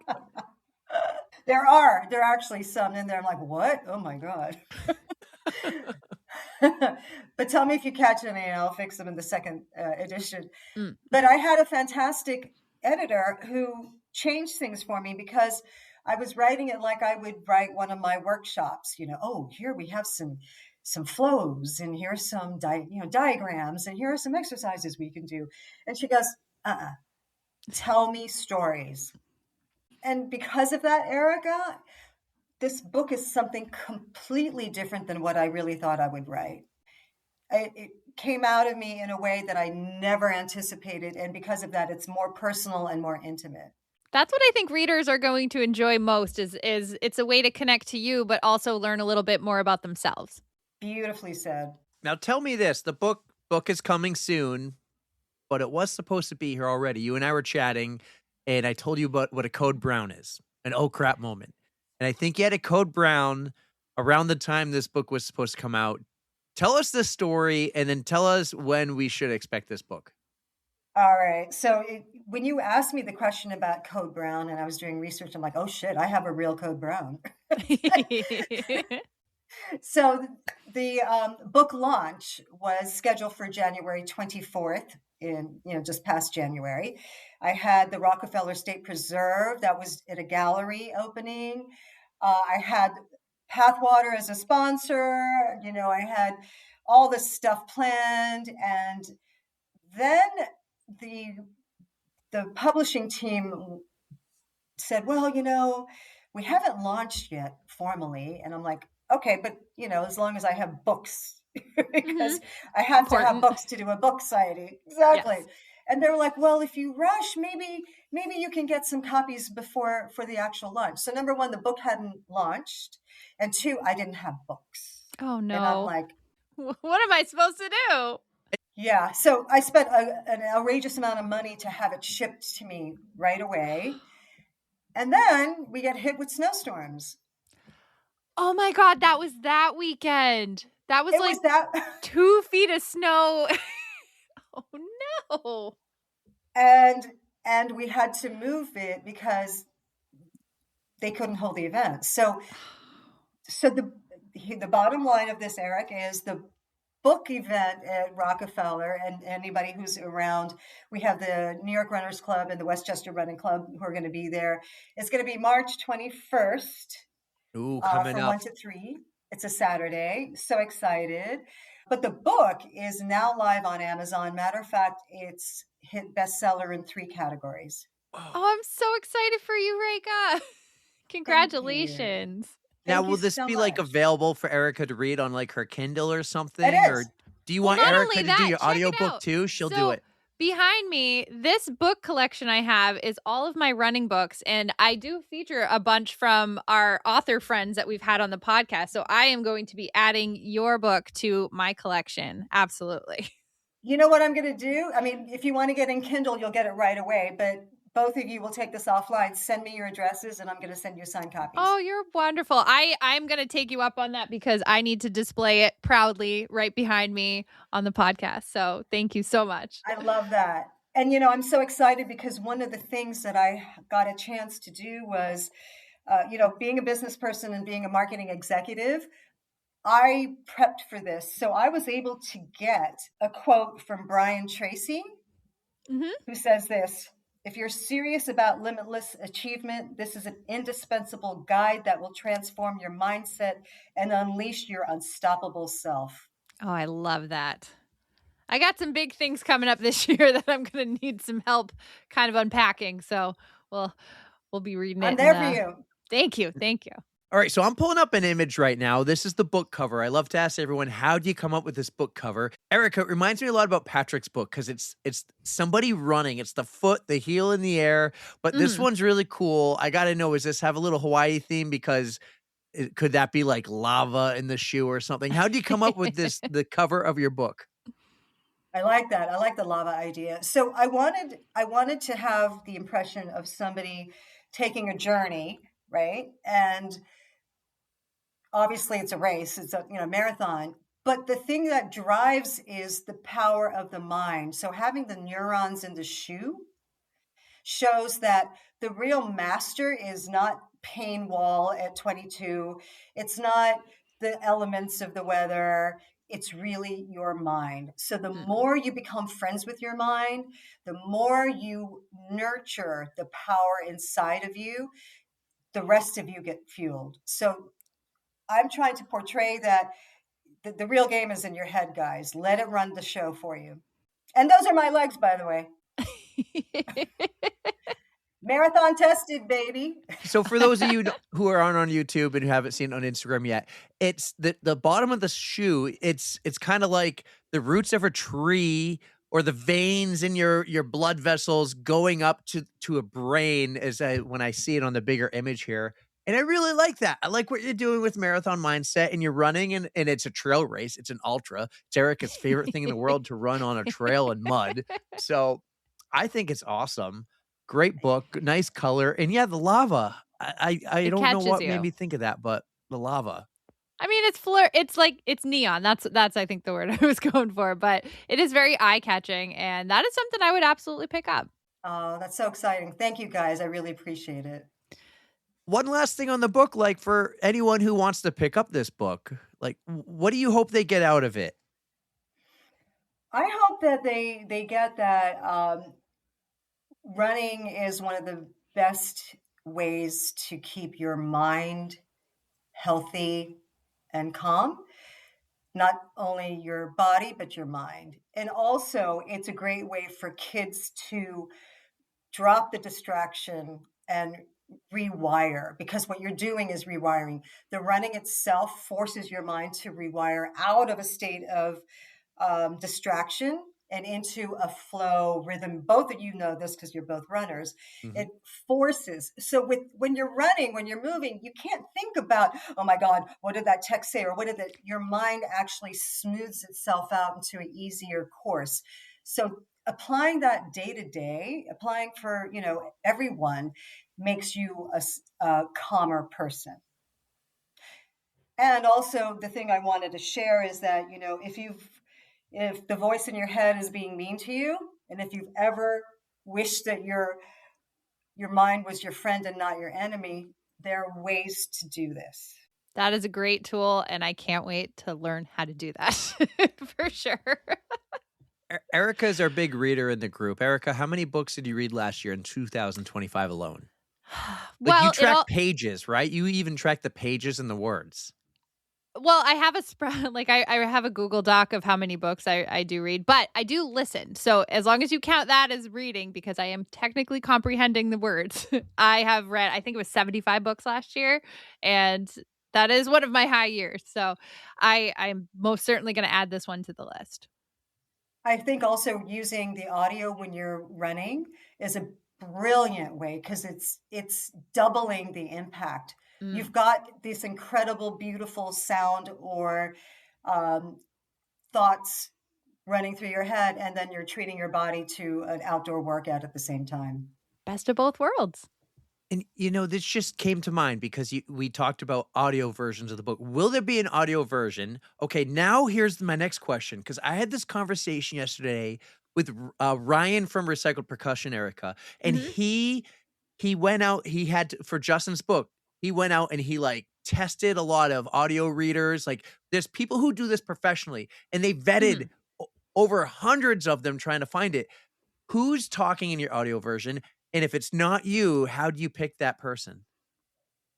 H: There are actually some in there. I'm like, what? Oh my God. But tell me if you catch any, and I'll fix them in the second edition. But I had a fantastic editor who changed things for me, because I was writing it like I would write one of my workshops. Oh, here we have some flows, and here's some diagrams, and here are some exercises we can do. And she goes, tell me stories. And because of that, Erica, this book is something completely different than what I really thought I would write. It came out of me in a way that I never anticipated. And because of that, it's more personal and more intimate.
A: That's what I think readers are going to enjoy most is it's a way to connect to you, but also learn a little bit more about themselves.
H: Beautifully said.
D: Now tell me this, the book is coming soon, but it was supposed to be here already. You and I were chatting, and I told you about what a code brown is, an oh crap moment. And I think you had a code brown around the time this book was supposed to come out. Tell us the story, and then tell us when we should expect this book.
H: All right. So when you asked me the question about code brown and I was doing research, I'm like, oh shit, I have a real code brown. So the book launch was scheduled for January 24th, in just past January. I had the Rockefeller State Preserve that was at a gallery opening. I had Pathwater as a sponsor. I had all this stuff planned, and then the publishing team said, well, we haven't launched yet formally. And I'm like, okay, but as long as I have books, because
A: Mhm.
H: I have to have
A: Important.
H: books to do a book signing. Exactly.
A: Yes.
H: And they were like, well, if you rush, maybe you can get some copies before for the actual launch. So number one, the book hadn't launched, and two, I didn't have books.
A: Oh
H: And I'm
A: no.
H: like,
A: What am I supposed to do?
H: yeah. So I spent an outrageous amount of money to have it shipped to me right away. And then we get hit with snowstorms.
A: Oh my God, that was that weekend. That was
H: It
A: like
H: was that
A: 2 feet of snow. Oh no.
H: and we had to move it because they couldn't hold the event. So the bottom line of this, Eric, is the book event at Rockefeller, and anybody who's around, we have the New York Runners Club and the Westchester Running Club who are going to be there. It's going to be March 21st.
D: Ooh, coming
H: From
D: up.
H: 1 to 3. It's a Saturday. So excited. But the book is now live on Amazon. Matter of fact, it's hit bestseller in 3 categories.
A: Oh, I'm so excited for you, Rekha.
H: Thank you.
A: Congratulations.
D: Now,
H: Thank you
D: will this
H: so
D: be like
H: much.
D: available for Erica to read on like her Kindle or
H: It
D: something? Or
H: is.
D: do you
A: Well,
D: want
A: not
D: Erica
A: only
D: to do
A: that,
D: your
A: check it
D: audiobook
A: out.
D: too? She'll do
A: So
D: it.
A: behind me, this book collection I have is all of my running books, and I do feature a bunch from our author friends that we've had on the podcast. So I am going to be adding your book to my collection. Absolutely.
H: You know what I'm going to do? I mean, if you want to get in Kindle, you'll get it right away. But both of you will take this offline. Send me your addresses, and I'm going to send you signed copies.
A: Oh, you're wonderful. I'm going to take you up on that because I need to display it proudly right behind me on the podcast. So thank you so much.
H: I love that. And, I'm so excited because one of the things that I got a chance to do was, being a business person and being a marketing executive, I prepped for this. So I was able to get a quote from Brian Tracy,
A: Mhm.
H: who says this: if you're serious about limitless achievement, this is an indispensable guide that will transform your mindset and unleash your unstoppable self.
A: Oh, I love that. I got some big things coming up this year that I'm going to need some help kind of unpacking. So we'll be reading it.
H: I'm there for you.
A: Thank you. Thank you.
D: All right, so I'm pulling up an image right now. This is the book cover. I love to ask everyone, how do you come up with this book cover? Erica, it reminds me a lot about Patrick's book because it's somebody running. It's the foot, the heel in the air. But this one's really cool. I got to know, does this have a little Hawaii theme? Because could that be like lava in the shoe or something? How do you come up with the cover of your book?
H: I like that. I like the lava idea. So I wanted to have the impression of somebody taking a journey, right? And obviously it's a race, it's a marathon. But the thing that drives is the power of the mind. So having the neurons in the shoe shows that the real master is not Payne Wall at 22. It's not the elements of the weather. It's really your mind. So the more you become friends with your mind, the more you nurture the power inside of you, the rest of you get fueled. So I'm trying to portray that the real game is in your head, guys. Let it run the show for you. And those are my legs, by the way. Marathon tested, baby.
D: So for those of you who are on YouTube and who haven't seen it on Instagram yet, it's the bottom of the shoe. It's kind of like the roots of a tree or the veins in your blood vessels going up to a brain when I see it on the bigger image here. And I really like that. I like what you're doing with marathon mindset, and you're running and it's a trail race. It's an ultra. It's Erica's favorite thing in the world to run on a trail in mud. So I think it's awesome. Great book, nice color. And yeah, the lava. I
A: It
D: don't know
A: catches
D: what
A: you.
D: made me think of that, but the lava.
A: I mean, it's neon. That's I think the word I was going for, but it is very eye-catching, and that is something I would absolutely pick up.
H: Oh, that's so exciting. Thank you, guys. I really appreciate it.
D: One last thing on the book, like for anyone who wants to pick up this book, like what do you hope they get out of it?
H: I hope that they get that running is one of the best ways to keep your mind healthy and calm. Not only your body, but your mind. And also, it's a great way for kids to drop the distraction and rewire, because what you're doing is rewiring. The running itself forces your mind to rewire out of a state of distraction and into a flow rhythm. Both of you know this because you're both runners. It forces. So when you're running, when you're moving, you can't think about, oh my God, what did that text say? Or your mind actually smooths itself out into an easier course. So applying that day to day, applying for, everyone, makes you a calmer person. And also the thing I wanted to share is that, if the voice in your head is being mean to you, and if you've ever wished that your mind was your friend and not your enemy, there are ways to do this.
A: That is a great tool, and I can't wait to learn how to do that for sure.
D: Erica is our big reader in the group. Erica, how many books did you read last year in 2025 alone?
A: Well,
D: you track pages, right? You even track the pages and the words.
A: Well, I have a spread, like I have a Google Doc of how many books I do read, but I do listen. So as long as you count that as reading, because I am technically comprehending the words, I have read, I think it was 75 books last year, and that is one of my high years. So I'm most certainly going to add this one to the list.
H: I think also using the audio when you're running is a brilliant way, because it's doubling the impact. You've got this incredible, beautiful sound or thoughts running through your head, and then you're treating your body to an outdoor workout at the same time.
A: Best of both worlds.
D: And, this just came to mind because we talked about audio versions of the book. Will there be an audio version? Okay, now here's my next question, because I had this conversation yesterday with Ryan from Recycled Percussion, Erica, and he went out, for Justin's book, he went out and he tested a lot of audio readers. Like, there's people who do this professionally, and they vetted over hundreds of them trying to find it. Who's talking in your audio version? And if it's not you, how do you pick that person?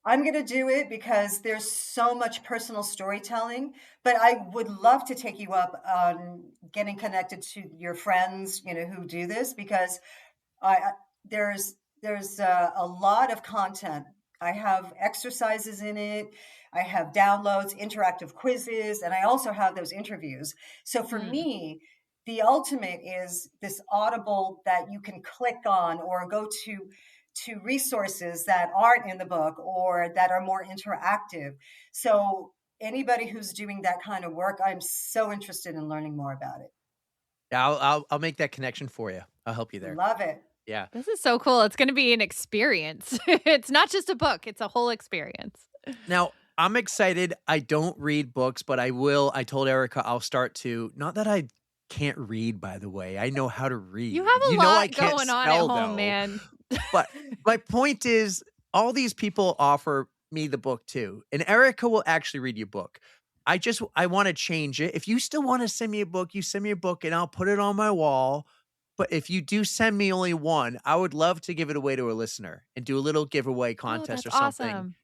H: I'm going to do it because there's so much personal storytelling, but I would love to take you up on getting connected to your friends, who do this, because there's a lot of content. I have exercises in it. I have downloads, interactive quizzes, and I also have those interviews. So for me, the ultimate is this Audible that you can click on or go to resources that aren't in the book or that are more interactive. So anybody who's doing that kind of work, I'm so interested in learning more about it.
D: Yeah, I'll make that connection for you. I'll help you there.
H: Love it.
D: Yeah.
A: This is so cool. It's going to be an experience. It's not just a book. It's a whole experience.
D: Now, I'm excited. I don't read books, but I will. I told Erica I'll start to. Not that I can't read, by the way. I know how to read.
A: You have a lot going on at home, man.
D: But my point is, all these people offer me the book too. And Erica will actually read your book. I want to change it. If you still want to send me a book, you send me a book and I'll put it on my wall. But if you do send me only one, I would love to give it away to a listener and do a little giveaway contest or something.
A: Awesome.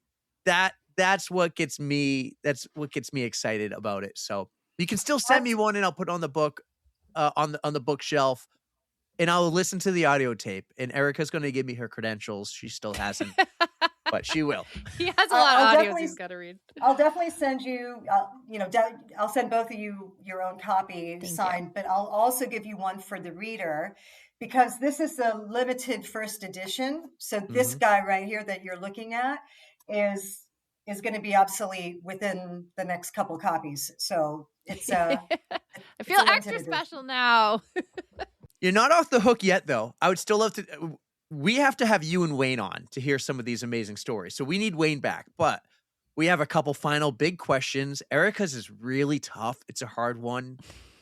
D: That's what gets me excited about it. So you can still send me one and I'll put it on the book on the bookshelf. And I'll listen to the audio tape. And Erica's going to give me her credentials. She still hasn't, but she will.
A: He has a lot of audios he's got to read.
H: I'll definitely send you, I'll send both of you your own copy signed, but I'll also give you one for the reader, because this is a limited first edition. So this guy right here that you're looking at is going to be obsolete within the next couple copies. So it's
A: I feel extra special now.
D: You're not off the hook yet, though. I would still love to. We have to have you and Wayne on to hear some of these amazing stories. So we need Wayne back. But we have a couple final big questions. Erica's is really tough. It's a hard one.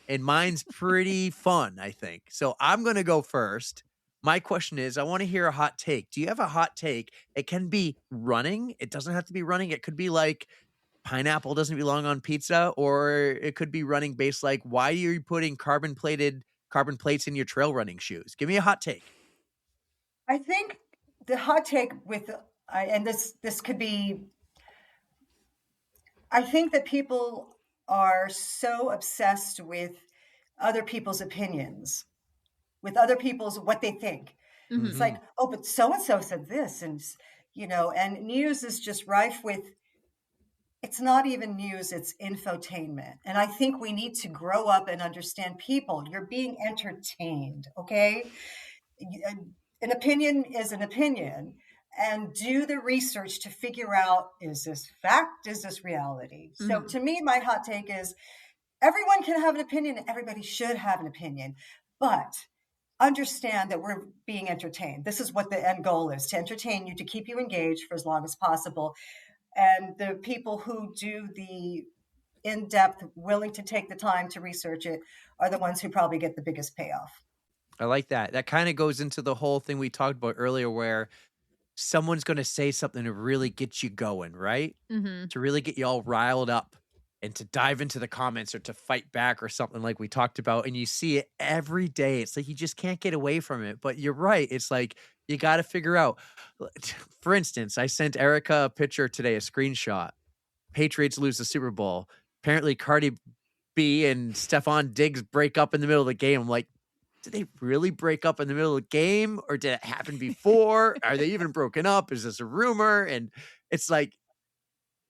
D: And mine's pretty fun, I think. So I'm going to go first. My question is, I want to hear a hot take. Do you have a hot take? It can be running. It doesn't have to be running. It could be like pineapple doesn't belong on pizza, or it could be running based like, why are you putting carbon plates in your trail running shoes? Give me a hot take.
H: I think the hot take and this could be, I think that people are so obsessed with other people's opinions, with other people's what they think. It's like, oh, but so-and-so said this. And, and news is just rife with, it's not even news, it's infotainment. And I think we need to grow up and understand people. You're being entertained, okay? An opinion is an opinion, and do the research to figure out, is this fact? Is this reality? So to me, my hot take is everyone can have an opinion. Everybody should have an opinion, but understand that we're being entertained. This is what the end goal is, to entertain you, to keep you engaged for as long as possible. And the people who do the in-depth, willing to take the time to research it, are the ones who probably get the biggest payoff.
D: I like that. That kind of goes into the whole thing we talked about earlier, where someone's going to say something to really get you going, right? To really get you all riled up and to dive into the comments or to fight back or something like we talked about. And you see it every day. It's like you just can't get away from it. But you're right. It's like you got to figure out. For instance, I sent Erica a picture today, a screenshot. Patriots lose the Super Bowl. Apparently Cardi B and Stephon Diggs break up in the middle of the game. I'm like, did they really break up in the middle of the game, or did it happen before? Are they even broken up? Is this a rumor? And it's like,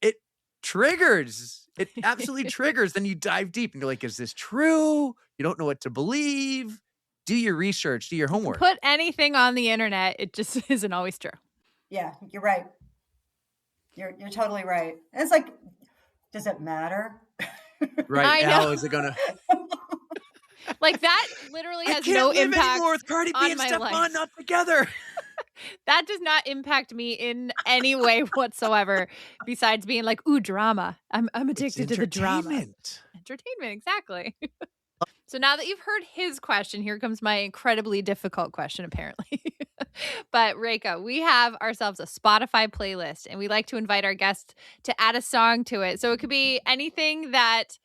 D: it triggers. It absolutely triggers. Then you dive deep and you're like, is this true? You don't know what to believe. Do your research, do your homework.
A: Put anything on the internet, it just isn't always true.
H: Yeah, you're right. You're totally right. And it's like, does it matter?
D: Right
A: I
D: now,
A: know.
D: is it gonna?
A: Like that literally
D: I
A: has
D: can't
A: no
D: live
A: impact
D: anymore with Cardi B
A: on
D: and
A: my
D: Stephon
A: life.
D: not together.
A: That does not impact me in any way whatsoever, besides being like, ooh, drama. I'm addicted to the drama. Entertainment, exactly. So now that you've heard his question, here comes my incredibly difficult question, apparently. But Rekha, we have ourselves a Spotify playlist, and we like to invite our guests to add a song to it. So it could be anything that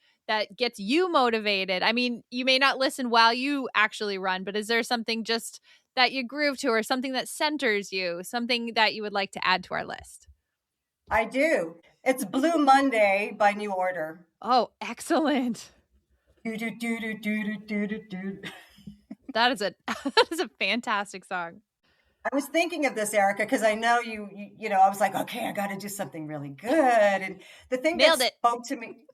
A: gets you motivated. I mean, you may not listen while you actually run, but is there something just that you groove to, or something that centers you, something that you would like to add to our list?
H: I do. It's Blue Monday by New Order.
A: Oh, excellent. That is a fantastic song.
H: I was thinking of this, Erica, because I know you I was like, okay, I got to do something really good. And the thing
A: Nailed
H: that
A: it.
H: spoke to me.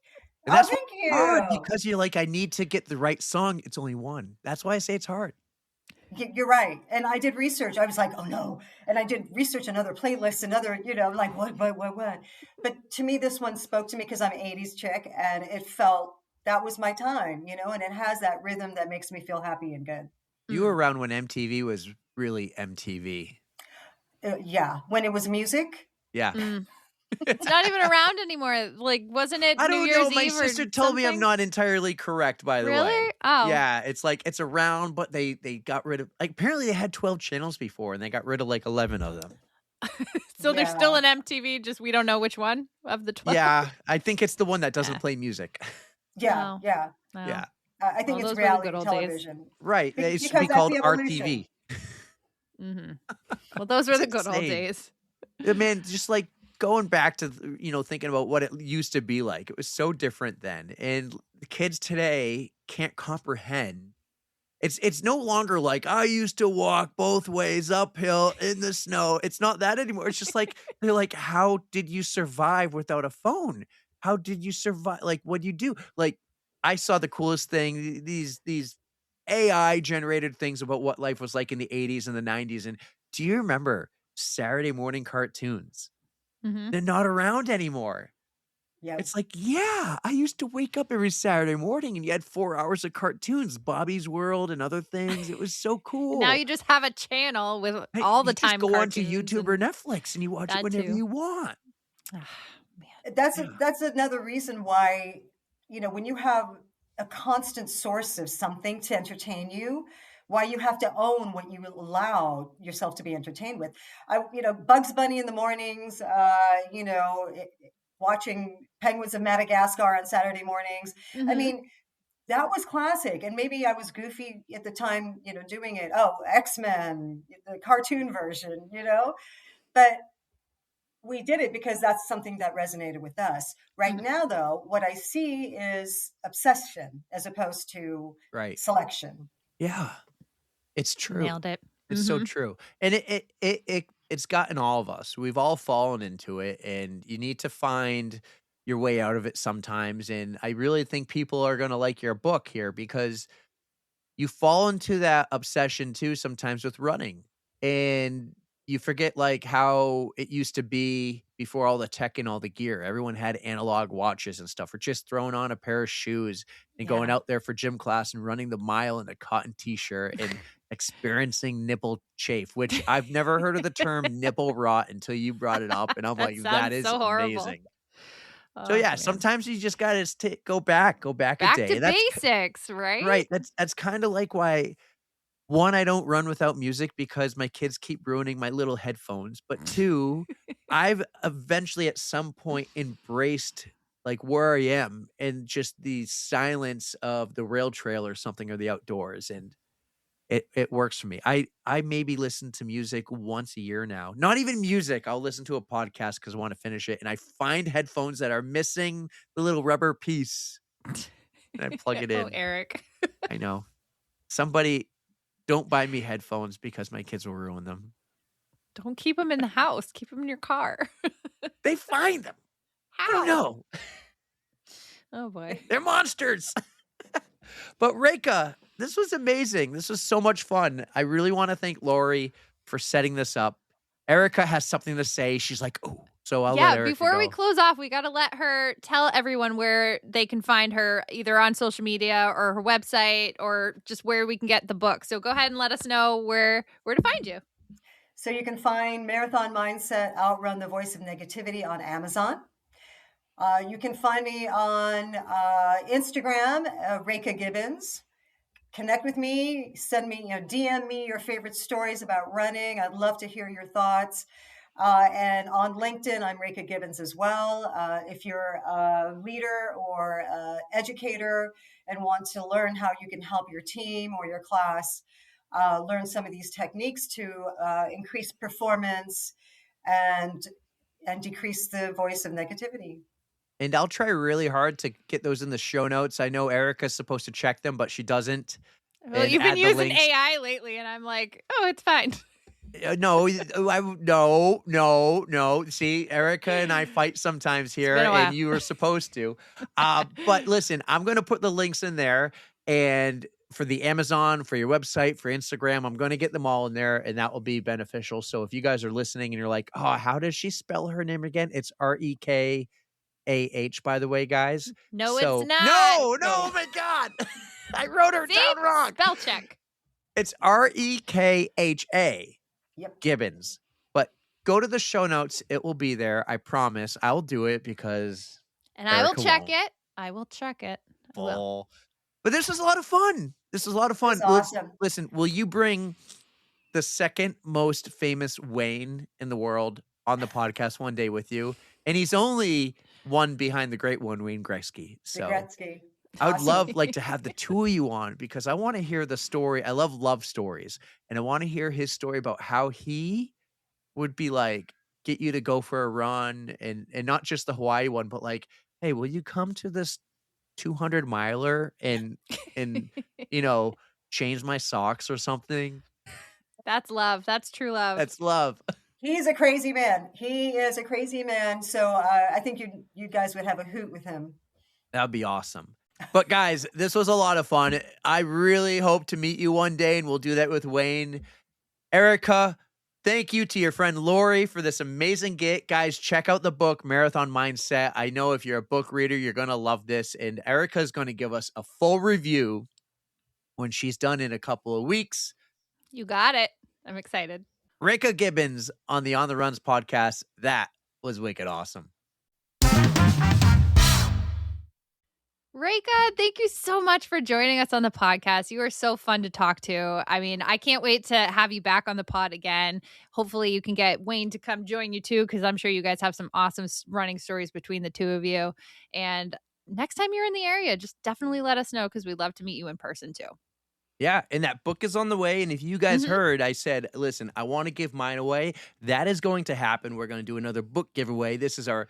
D: And that's
H: thank you.
D: hard, because you're like, I need to get the right song. It's only one. That's why I say it's hard.
H: You're right. And I did research. I was like, oh no. And I did research on other playlists and other, I'm like, what? But to me, this one spoke to me because I'm an 80s chick, and it felt that was my time, and it has that rhythm that makes me feel happy and good.
D: You were around when MTV was really MTV.
H: Yeah. When it was music.
D: Yeah.
A: It's not even around anymore. Like, wasn't it
D: I don't
A: New Year's
D: know. My
A: Eve
D: sister told me I'm
A: something?
D: not entirely correct, by the way.
A: Really? Oh.
D: Yeah, it's like it's around, but they got rid of, like, apparently they had 12 channels before, and they got rid of like 11 of them.
A: So there's still an MTV, just we don't know which one of the 12.
D: Yeah, I think it's the one that doesn't play music.
H: Yeah,
A: Oh.
H: yeah.
A: Oh.
D: Yeah.
H: I think
A: Well,
H: it's
A: those were the
H: reality
A: good old days.
H: television.
D: Right. It used to
H: Because
D: be
H: that's
D: called
H: the evolution.
D: RTV.
A: Well, those were
D: It's
A: the good old
D: insane.
A: days.
D: Man, just like going back to, thinking about what it used to be like. It was so different then. And the kids today can't comprehend. It's no longer like, I used to walk both ways uphill in the snow. It's not that anymore. It's just like, they're like, how did you survive without a phone? How did you survive? Like, what do you do? Like, I saw the coolest thing, these AI generated things about what life was like in the 80s and the 90s. And do you remember Saturday morning cartoons? They're not around anymore.
H: Yeah.
D: It's like, yeah, I used to wake up every Saturday morning and you had 4 hours of cartoons, Bobby's World and other things. It was so cool.
A: Now you just have a channel with
D: Hey,
A: all the
D: you just
A: time
D: go onto
A: cartoons
D: YouTube or
A: and-
D: Netflix and you watch it
A: that
D: whenever
A: too.
D: you want.
H: That's another reason why, when you have a constant source of something to entertain you, why you have to own what you allow yourself to be entertained with. Bugs Bunny in the mornings, watching Penguins of Madagascar on Saturday mornings. I mean, that was classic. And maybe I was goofy at the time, doing it. Oh, X-Men, the cartoon version, but we did it because that's something that resonated with us. Right now, though, what I see is obsession as opposed to
D: Right.
H: selection.
D: Yeah. It's true.
A: Nailed it.
D: It's so true. And it it's gotten all of us. We've all fallen into it, and you need to find your way out of it sometimes. And I really think people are going to like your book here because you fall into that obsession too sometimes with running, and you forget like how it used to be before all the tech and all the gear. Everyone had analog watches and stuff, or just throwing on a pair of shoes and going
H: Yeah.
D: out there for gym class and running the mile in a cotton t-shirt and experiencing nipple chafe, which I've never heard of the term nipple rot until you brought it up, and I'm
A: That
D: like, that
A: sounds
D: is
A: so horrible.
D: amazing. So
A: Oh,
D: yeah,
A: man.
D: sometimes you just gotta go back a
A: Back
D: day.
A: to
D: That's
A: basics, right?
D: right. That's kind of like why one, I don't run without music because my kids keep ruining my little headphones. But two, I've eventually at some point embraced like where I am and just the silence of the rail trail or something or the outdoors. And it works for me. I maybe listen to music once a year now. Not even music. I'll listen to a podcast because I want to finish it. And I find headphones that are missing the little rubber piece. And I plug it
A: Oh,
D: in.
A: Eric.
D: I know. Somebody don't buy me headphones because my kids will ruin them.
A: Don't keep them in the house. Keep them in your car.
D: They find them. I
A: How?
D: don't know.
A: Oh, boy.
D: They're monsters. But Rekha, this was amazing. This was so much fun. I really want to thank Lori for setting this up. Erica has something to say. She's like, oh, so I'll let Erica
A: before we
D: go.
A: close off, we got to let her tell everyone where they can find her, either on social media or her website or just where we can get the book. So go ahead and let us know where to find you.
H: So you can find Marathon Mindset, Outrun the Voice of Negativity on Amazon. You can find me on Instagram, Rekha Gibbons. Connect with me, send me, DM me your favorite stories about running. I'd love to hear your thoughts. And on LinkedIn, I'm Rekha Gibbons as well. If you're a leader or educator and want to learn how you can help your team or your class learn some of these techniques to increase performance and decrease the voice of negativity.
D: And I'll try really hard to get those in the show notes. I know Erica's supposed to check them, but she doesn't.
A: Well,
D: And
A: you've been
D: add the
A: using
D: links.
A: AI lately, and I'm like, oh, it's fine.
D: No. See, Erica and I fight sometimes here,
A: been a while.
D: and you were supposed to. But listen, I'm going to put the links in there, and for the Amazon, for your website, for Instagram, I'm going to get them all in there, and that will be beneficial. So if you guys are listening and you're like, oh, how does she spell her name again? It's Rekah, by the way, guys.
A: No,
D: So-
A: it's not.
D: No, oh my God. I wrote her
A: See?
D: down wrong.
A: Spell check.
D: It's Rekha.
H: Yep.
D: Gibbons. But go to the show notes. It will be there. I promise. I'll do it because
A: And I will
D: Erica
A: check
D: won't.
A: it. I will check it. I will.
D: bull. But this was a lot of fun.
H: It's
D: Let's-
H: awesome.
D: Listen, will you bring the second most famous Wayne in the world on the podcast one day with you? And he's only one behind the great one, Wayne Gretzky. So
H: Gretzky.
D: I would
H: Awesome.
D: love like to have the two of you on because I want to hear the story. I love stories, and I want to hear his story about how he would be like get you to go for a run and not just the Hawaii one, but like, hey, will you come to this 200 miler and change my socks or something?
A: That's love. That's true love.
D: That's love.
H: He's a crazy man. He is a crazy man. So I think you guys would have a hoot with him.
D: That'd be awesome. But guys, this was a lot of fun. I really hope to meet you one day, and we'll do that with Wayne. Erica, thank you to your friend Lori for this amazing get. Guys, check out the book, Marathon Mindset. I know if you're a book reader, you're going to love this. And Erica is going to give us a full review when she's done in a couple of weeks.
A: You got it. I'm excited.
D: Rekha Gibbons on the On the Runs podcast. That was wicked awesome.
A: Rekha, thank you so much for joining us on the podcast. You are so fun to talk to. I mean, I can't wait to have you back on the pod again. Hopefully you can get Wayne to come join you too, because I'm sure you guys have some awesome running stories between the two of you. And next time you're in the area, just definitely let us know because we'd love to meet you in person too.
D: Yeah, and that book is on the way. And if you guys heard, I said, listen, I want to give mine away. That is going to happen. We're going to do another book giveaway. This is our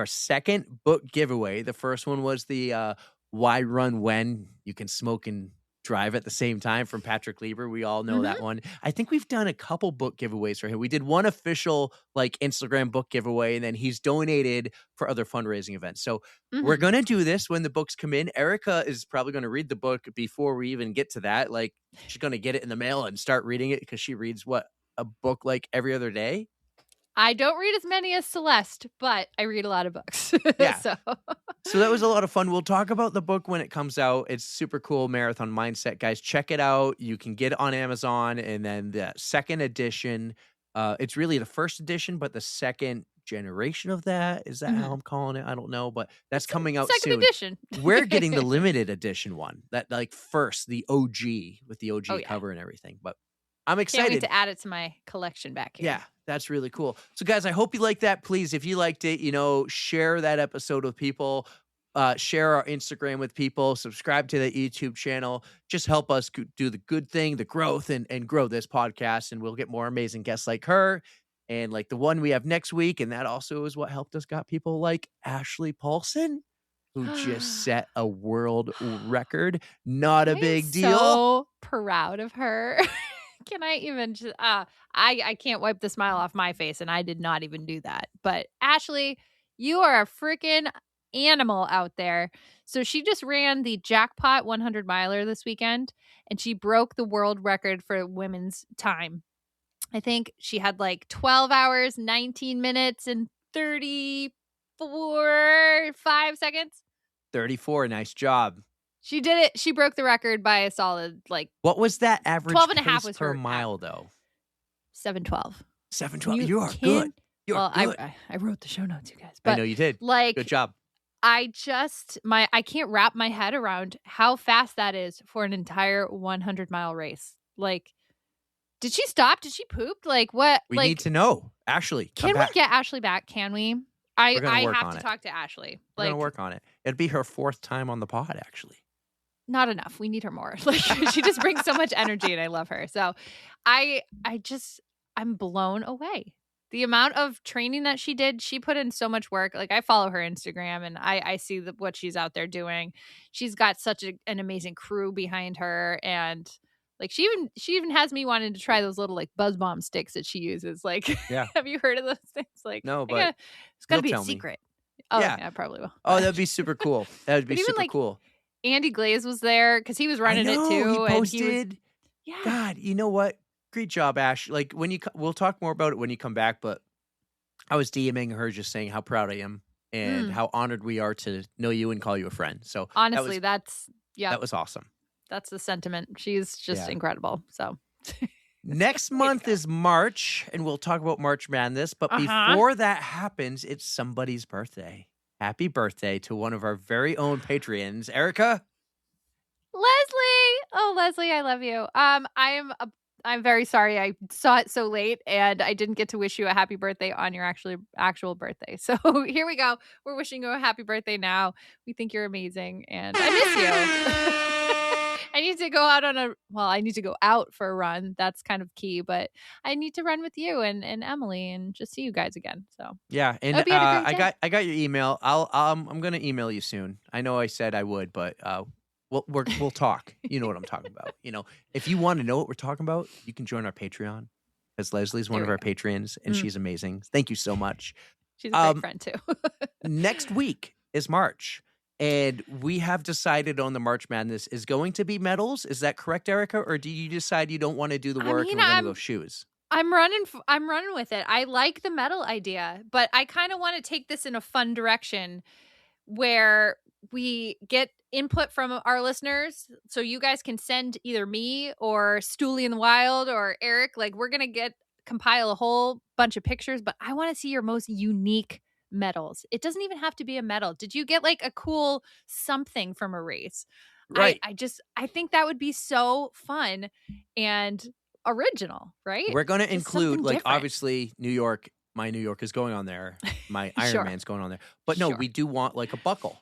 D: second book giveaway. The first one was the Why Run When? You can smoke and Drive at the Same Time from Patrick Lieber. We all know that one. I think we've done a couple book giveaways for him. We did one official like Instagram book giveaway, and then he's donated for other fundraising events. So we're going to do this when the books come in. Erica is probably going to read the book before we even get to that. Like she's going to get it in the mail and start reading it because she reads a book like every other day.
A: I don't read as many as Celeste, but I read a lot of books.
D: Yeah.
A: So
D: that was a lot of fun. We'll talk about the book when it comes out. It's super cool, Marathon Mindset, guys. Check it out. You can get it on Amazon. And then the second edition, it's really the first edition, but the second generation of that. Is that how I'm calling it? I don't know, but that's coming out
A: second
D: soon.
A: edition.
D: We're getting the limited edition one, that like first, the OG with the OG cover and everything. But I'm excited.
A: Can't wait to add it to my collection back here.
D: Yeah, that's really cool. So, guys, I hope you like that. Please, if you liked it, share that episode with people. Share our Instagram with people. Subscribe to the YouTube channel. Just help us do the good thing, the growth, and grow this podcast. And we'll get more amazing guests like her and like the one we have next week. And that also is what helped us got people like Ashley Paulson, who just set a world record. Not a big deal.
A: So proud of her. Can I even just, I can't wipe the smile off my face, and I did not even do that. But Ashley, you are a freaking animal out there. So she just ran the jackpot 100 miler this weekend, and she broke the world record for women's time. I think she had like 12 hours, 19 minutes, and 5 seconds.
D: 34. Nice job.
A: She did it. She broke the record by a solid, like,
D: what was that average
A: 12 and a half
D: pace
A: was
D: per
A: her
D: mile, though?
A: 7:12.
D: 7:12. You are good. You are good.
A: I wrote the show notes, you guys. But
D: I know you did.
A: Like,
D: good job.
A: I can't wrap my head around how fast that is for an entire 100-mile race. Like, did she stop? Did she poop? Like, what?
D: We need to know. Ashley, come
A: can
D: back.
A: we get Ashley back? Can we? I have to talk to Ashley.
D: We're going to work on it. It'd be her 4th time on the pod, actually.
A: Not enough. We need her more. Like, she just brings so much energy, and I love her. So I'm blown away. The amount of training that she did, she put in so much work. Like, I follow her Instagram, and I see what she's out there doing. She's got such an amazing crew behind her, and like she even has me wanting to try those little like buzz bomb sticks that she uses. Like, have you heard of those things? Like,
D: no, but
A: it's got to be a secret. Oh, yeah, I probably will.
D: Oh, that'd be super cool. That would be super cool.
A: Andy Glaze was there because he was running it too.
D: He posted.
A: And he was,
D: God, you know what? Great job, Ash. Like we'll talk more about it when you come back. But I was DMing her, just saying how proud I am and how honored we are to know you and call you a friend. So
A: honestly, that
D: was awesome.
A: That's the sentiment. She's just incredible. So.
D: Next month is March, and we'll talk about March Madness. But before that happens, it's somebody's birthday. Happy birthday to one of our very own Patreons, Erica.
A: Leslie. Oh, Leslie, I love you. I'm very sorry. I saw it so late, and I didn't get to wish you a happy birthday on your actual birthday. So here we go. We're wishing you a happy birthday now. We think you're amazing, and I miss you. I need to go I need to go out for a run. That's kind of key, but I need to run with you and Emily and just see you guys again. So
D: yeah, and I got your email. I'm gonna email you soon. I know I said I would, but we'll talk. You know what I'm talking about. If you want to know what we're talking about, you can join our Patreon, because Leslie's one of our patrons, and she's amazing. Thank you so much.
A: She's a great friend too.
D: Next week is March. And we have decided on the March Madness is going to be medals. Is that correct, Erica? Or do you decide you don't want to do the work and we're going to go shoes?
A: I'm running with it. I like the medal idea, but I kind of want to take this in a fun direction where we get input from our listeners. So you guys can send either me or Stooley in the Wild or Eric. Like, we're going to compile a whole bunch of pictures, but I want to see your most unique medals. It doesn't even have to be a medal. Did you get like a cool something from a race?
D: Right.
A: I think that would be so fun and original, right?
D: We're going to include obviously my New York is going on there. My Ironman's going on there. But no, we do want like a buckle.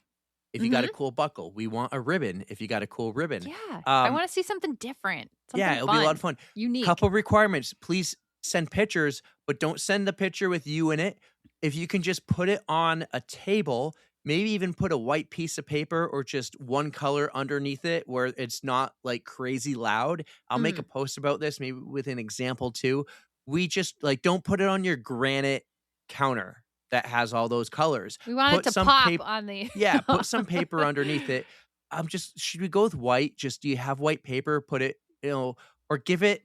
D: If you got a cool buckle, we want a ribbon. If you got a cool ribbon.
A: Yeah. I want to see something different.
D: It'll be a lot of fun.
A: Unique.
D: Couple requirements. Please send pictures, but don't send the picture with you in it. If you can just put it on a table maybe even put a white piece of paper or just one color underneath it where it's not like crazy loud. I'll make a post about this, maybe with an example too. We just like don't put it on your granite counter that has all those colors.
A: We want
D: Put
A: it to
D: some
A: pop
D: paper,
A: on the
D: put some paper underneath it. Should we go with white? Just do you have white paper? Put it, or give it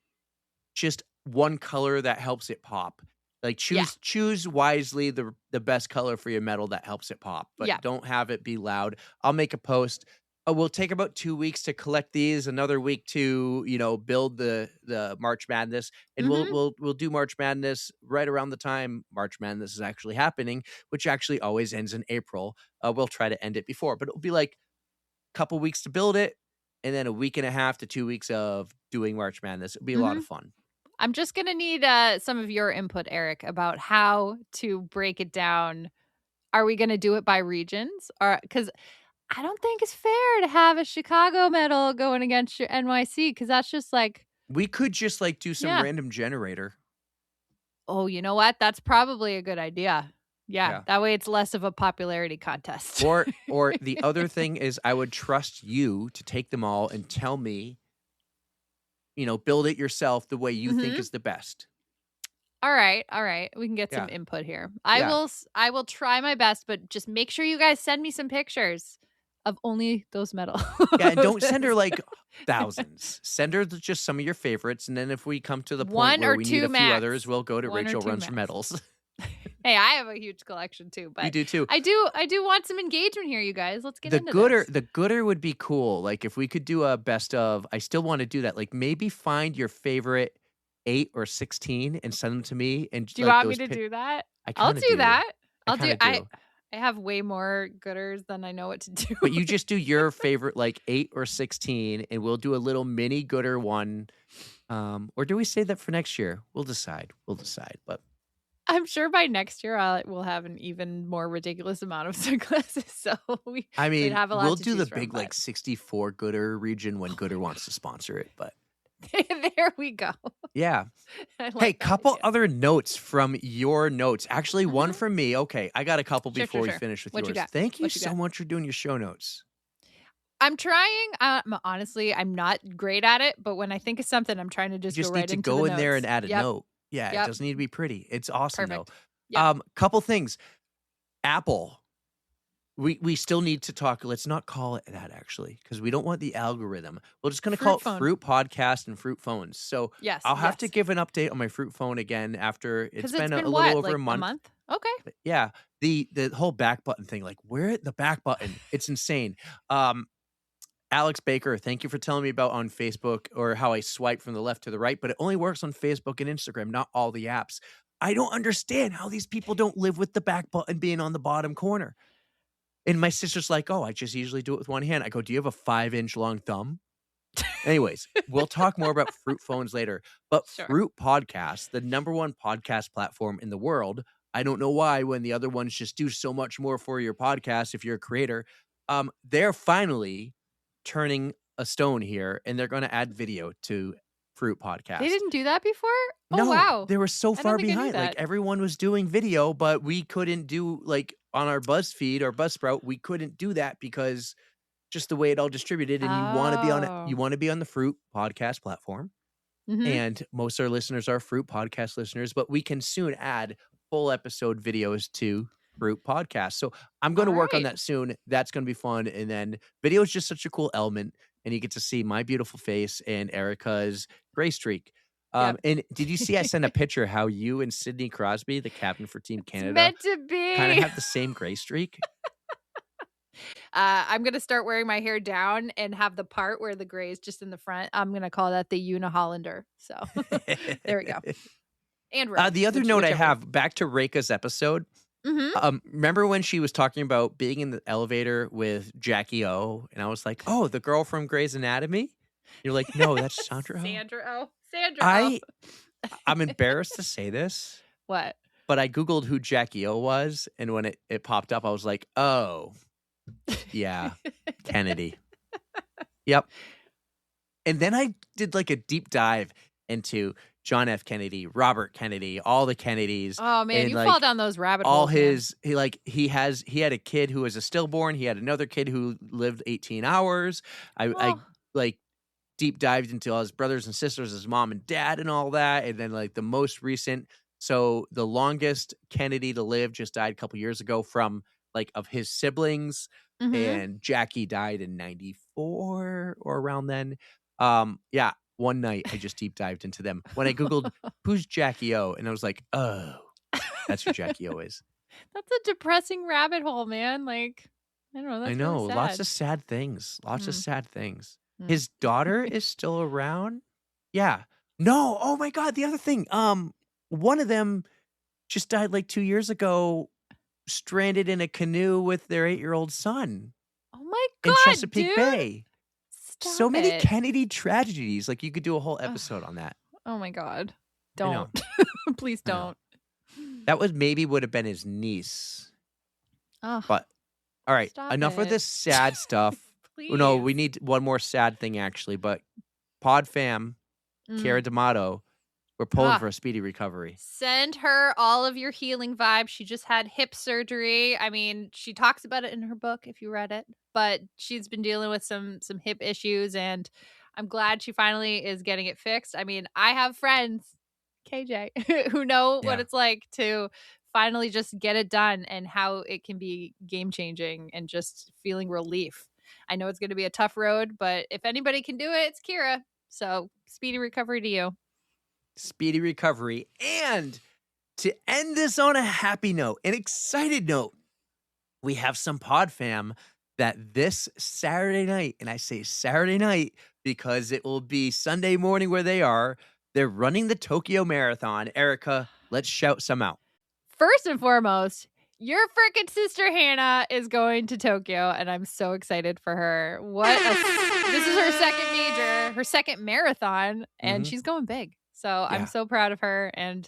D: just one color that helps it pop. Like choose wisely the best color for your medal that helps it pop, but don't have it be loud. I'll make a post. We'll take about 2 weeks to collect these, another week to, build the March Madness. And we'll do March Madness right around the time March Madness is actually happening, which actually always ends in April. We'll try to end it before, but it'll be like a couple weeks to build it and then a week and a half to 2 weeks of doing March Madness. It'll be a lot of fun.
A: I'm just going to need some of your input, Eric, about how to break it down. Are we going to do it by regions? Or because I don't think it's fair to have a Chicago medal going against your NYC, because that's just like...
D: We could just like do some random generator.
A: Oh, you know what? That's probably a good idea. Yeah, that way it's less of a popularity contest.
D: Or the other thing is I would trust you to take them all and tell me, build it yourself the way you think is the best.
A: All right. We can get some input here. I will try my best, but just make sure you guys send me some pictures of only those medals.
D: Yeah, and don't send her like thousands. Send her just some of your favorites, and then if we come to the point where we need a few others, we'll go to Rachel Runs for Medals.
A: Hey, I have a huge collection too, but
D: you do too.
A: I do want some engagement here, you guys. Let's get into this.
D: The gooder would be cool. Like if we could do a best of, I still want to do that. Like maybe find your favorite 8 or 16 and send them to me. And
A: do you want me to do that? I'll do that. I have way more gooders than I know what to do.
D: But you just do your favorite like 8 or 16, and we'll do a little mini gooder one. Or do we save that for next year? We'll decide. But
A: I'm sure by next year we'll have an even more ridiculous amount of sunglasses. So we'd have a lot
D: we'll
A: to
D: do the
A: choose from,
D: big like 64 gooder region when Gooder wants to sponsor it. But
A: there we go.
D: Yeah. Hey, couple other notes from your notes. Actually, one from me. Okay, I got a couple before we finish with yours. Thank you so much for doing your show notes.
A: I'm trying. Honestly, I'm not great at it, but when I think of something, I'm trying to just go right into the notes.
D: You just need to go in there and add a note. Yeah, it doesn't need to be pretty. It's awesome, though. Couple things. Apple. We still need to talk. Let's not call it that, actually, because we don't want the algorithm. We're just going to call it Fruit Podcast and Fruit Phones. So I'll have to give an update on my Fruit Phone again after it's been a little over a month.
A: Okay.
D: But yeah. The whole back button thing, like where the back button? It's insane. Alex Baker, thank you for telling me about on Facebook or how I swipe from the left to the right, but it only works on Facebook and Instagram, not all the apps. I don't understand how these people don't live with the back button being on the bottom corner. And my sister's like, oh, I just usually do it with one hand. I go, do you have a 5-inch long thumb? Anyways, we'll talk more about Fruit Phones later. But Fruit Podcast, the #1 podcast platform in the world. I don't know why when the other ones just do so much more for your podcast if you're a creator. They're finally turning a stone here, and they're going to add video to Fruit Podcast.
A: They didn't do that before?
D: No,
A: oh, wow.
D: They were so far behind. Like everyone was doing video, but we couldn't do like on our BuzzFeed or Buzzsprout, we couldn't do that because just the way it all distributed. And you want to be on it. You want to be on the Fruit Podcast platform. And most of our listeners are Fruit Podcast listeners, but we can soon add full episode videos to Fruit Podcast. So I'm going to work on that soon. That's going to be fun. And then video is just such a cool element. And you get to see my beautiful face and Erica's gray streak. And did you see I sent a picture how you and Sidney Crosby, the captain for Team Canada,
A: meant to be
D: kind of have the same gray streak?
A: I'm going to start wearing my hair down and have the part where the gray is just in the front. I'm going to call that the Uni-Hollander. So there we go. And
D: the other note I have, back to Rekha's episode. Remember when she was talking about being in the elevator with Jackie O? And I was like, oh, the girl from Grey's Anatomy? You're like, no, that's Sandra O.
A: Sandra O.
D: I'm embarrassed to say this.
A: What?
D: But I Googled who Jackie O was. And when it popped up, I was like, oh, yeah, Kennedy. Yep. And then I did like a deep dive into John F. Kennedy, Robert Kennedy, all the Kennedys.
A: Oh man,
D: and,
A: you
D: like,
A: fall down those rabbit
D: all
A: holes. Man.
D: his he had a kid who was a stillborn. He had another kid who lived 18 hours. I like deep dived into all his brothers and sisters, his mom and dad and all that. And then like the most recent, so the longest Kennedy to live just died a couple years ago from like of his siblings.
A: Mhm.
D: And Jackie died in 94 or around then. Yeah, one night I just deep dived into them. When I Googled who's Jackie O, and I was like, oh, that's who Jackie O is.
A: That's a depressing rabbit hole, man. Like, I don't know. That's
D: I know,
A: really sad.
D: lots of sad things. Lots of
A: Mm.
D: sad things.
A: Mm.
D: His daughter is still around. Yeah. No. Oh my God. The other thing. One of them just died like 2 years ago, stranded in a canoe with their 8-year-old son
A: Oh my
D: in
A: god,
D: Chesapeake
A: dude.
D: Bay.
A: Stop
D: So many
A: it.
D: Kennedy tragedies. Like you could do a whole episode on that.
A: Oh my god.
D: I know.
A: Don't. Please
D: I know.
A: don't.
D: That would have been his niece.
A: Oh,
D: But all right,
A: Stop
D: enough of
A: it.
D: this sad stuff. No, we need one more sad thing actually. But Pod Fam, Cara D'Amato, we're pulling
A: Ah.
D: for a speedy recovery.
A: Send her all of your healing vibes. She just had hip surgery. I mean, she talks about it in her book if you read it, but she's been dealing with some hip issues, and I'm glad she finally is getting it fixed. I mean, I have friends, KJ, who know what
D: Yeah.
A: it's like to finally just get it done and how it can be game changing and just feeling relief. I know it's going to be a tough road, but if anybody can do it, it's Kira. So speedy recovery to you.
D: Speedy recovery. And to end this on a happy note, an excited note, we have some Pod Fam that this Saturday night, and I say Saturday night because it will be Sunday morning where they are, they're running the Tokyo Marathon. Erica, let's shout some out.
A: First and foremost, your freaking sister Hannah is going to Tokyo, and I'm so excited for her. This is her second major, her second marathon, and
D: Mhm.
A: she's going big. So
D: Yeah.
A: I'm so proud of her, and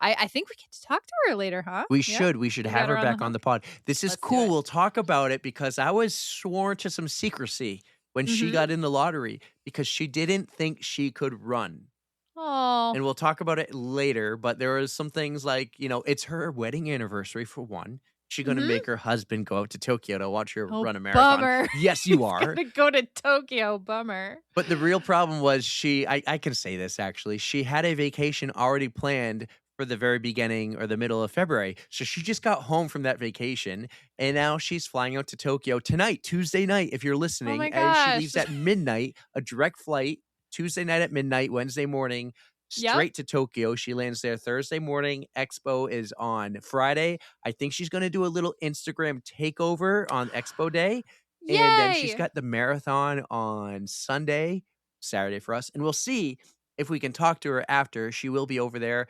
A: I think we get to talk to her later, huh?
D: We
A: Yeah?
D: should. We should
A: We
D: have
A: got
D: her
A: her on
D: back
A: the
D: on the pod. This is
A: Let's do
D: cool.
A: it.
D: We'll talk about it because I was sworn to some secrecy when she
A: Mhm.
D: got in the lottery because she didn't think she could run.
A: Oh,
D: And we'll talk about it later, but there was some things like, it's her wedding anniversary for one. She's going to
A: Mhm.
D: make her husband go out to Tokyo to watch her
A: Oh,
D: run a marathon.
A: bummer.
D: Yes, you are.
A: gonna go to Tokyo, bummer.
D: But the real problem was I can say this actually, she had a vacation already planned for the very beginning or the middle of February. So she just got home from that vacation and now she's flying out to Tokyo tonight, Tuesday night, if you're listening.
A: my
D: And she leaves
A: gosh.
D: at midnight, a direct flight, Tuesday night at midnight, Wednesday morning,
A: Yep.
D: straight to Tokyo. She lands there Thursday morning. Expo is on Friday. I think she's going to do a little Instagram takeover on Expo Day.
A: Yay!
D: And then she's got the marathon on Sunday, Saturday for us. And we'll see if we can talk to her after. She will be over there.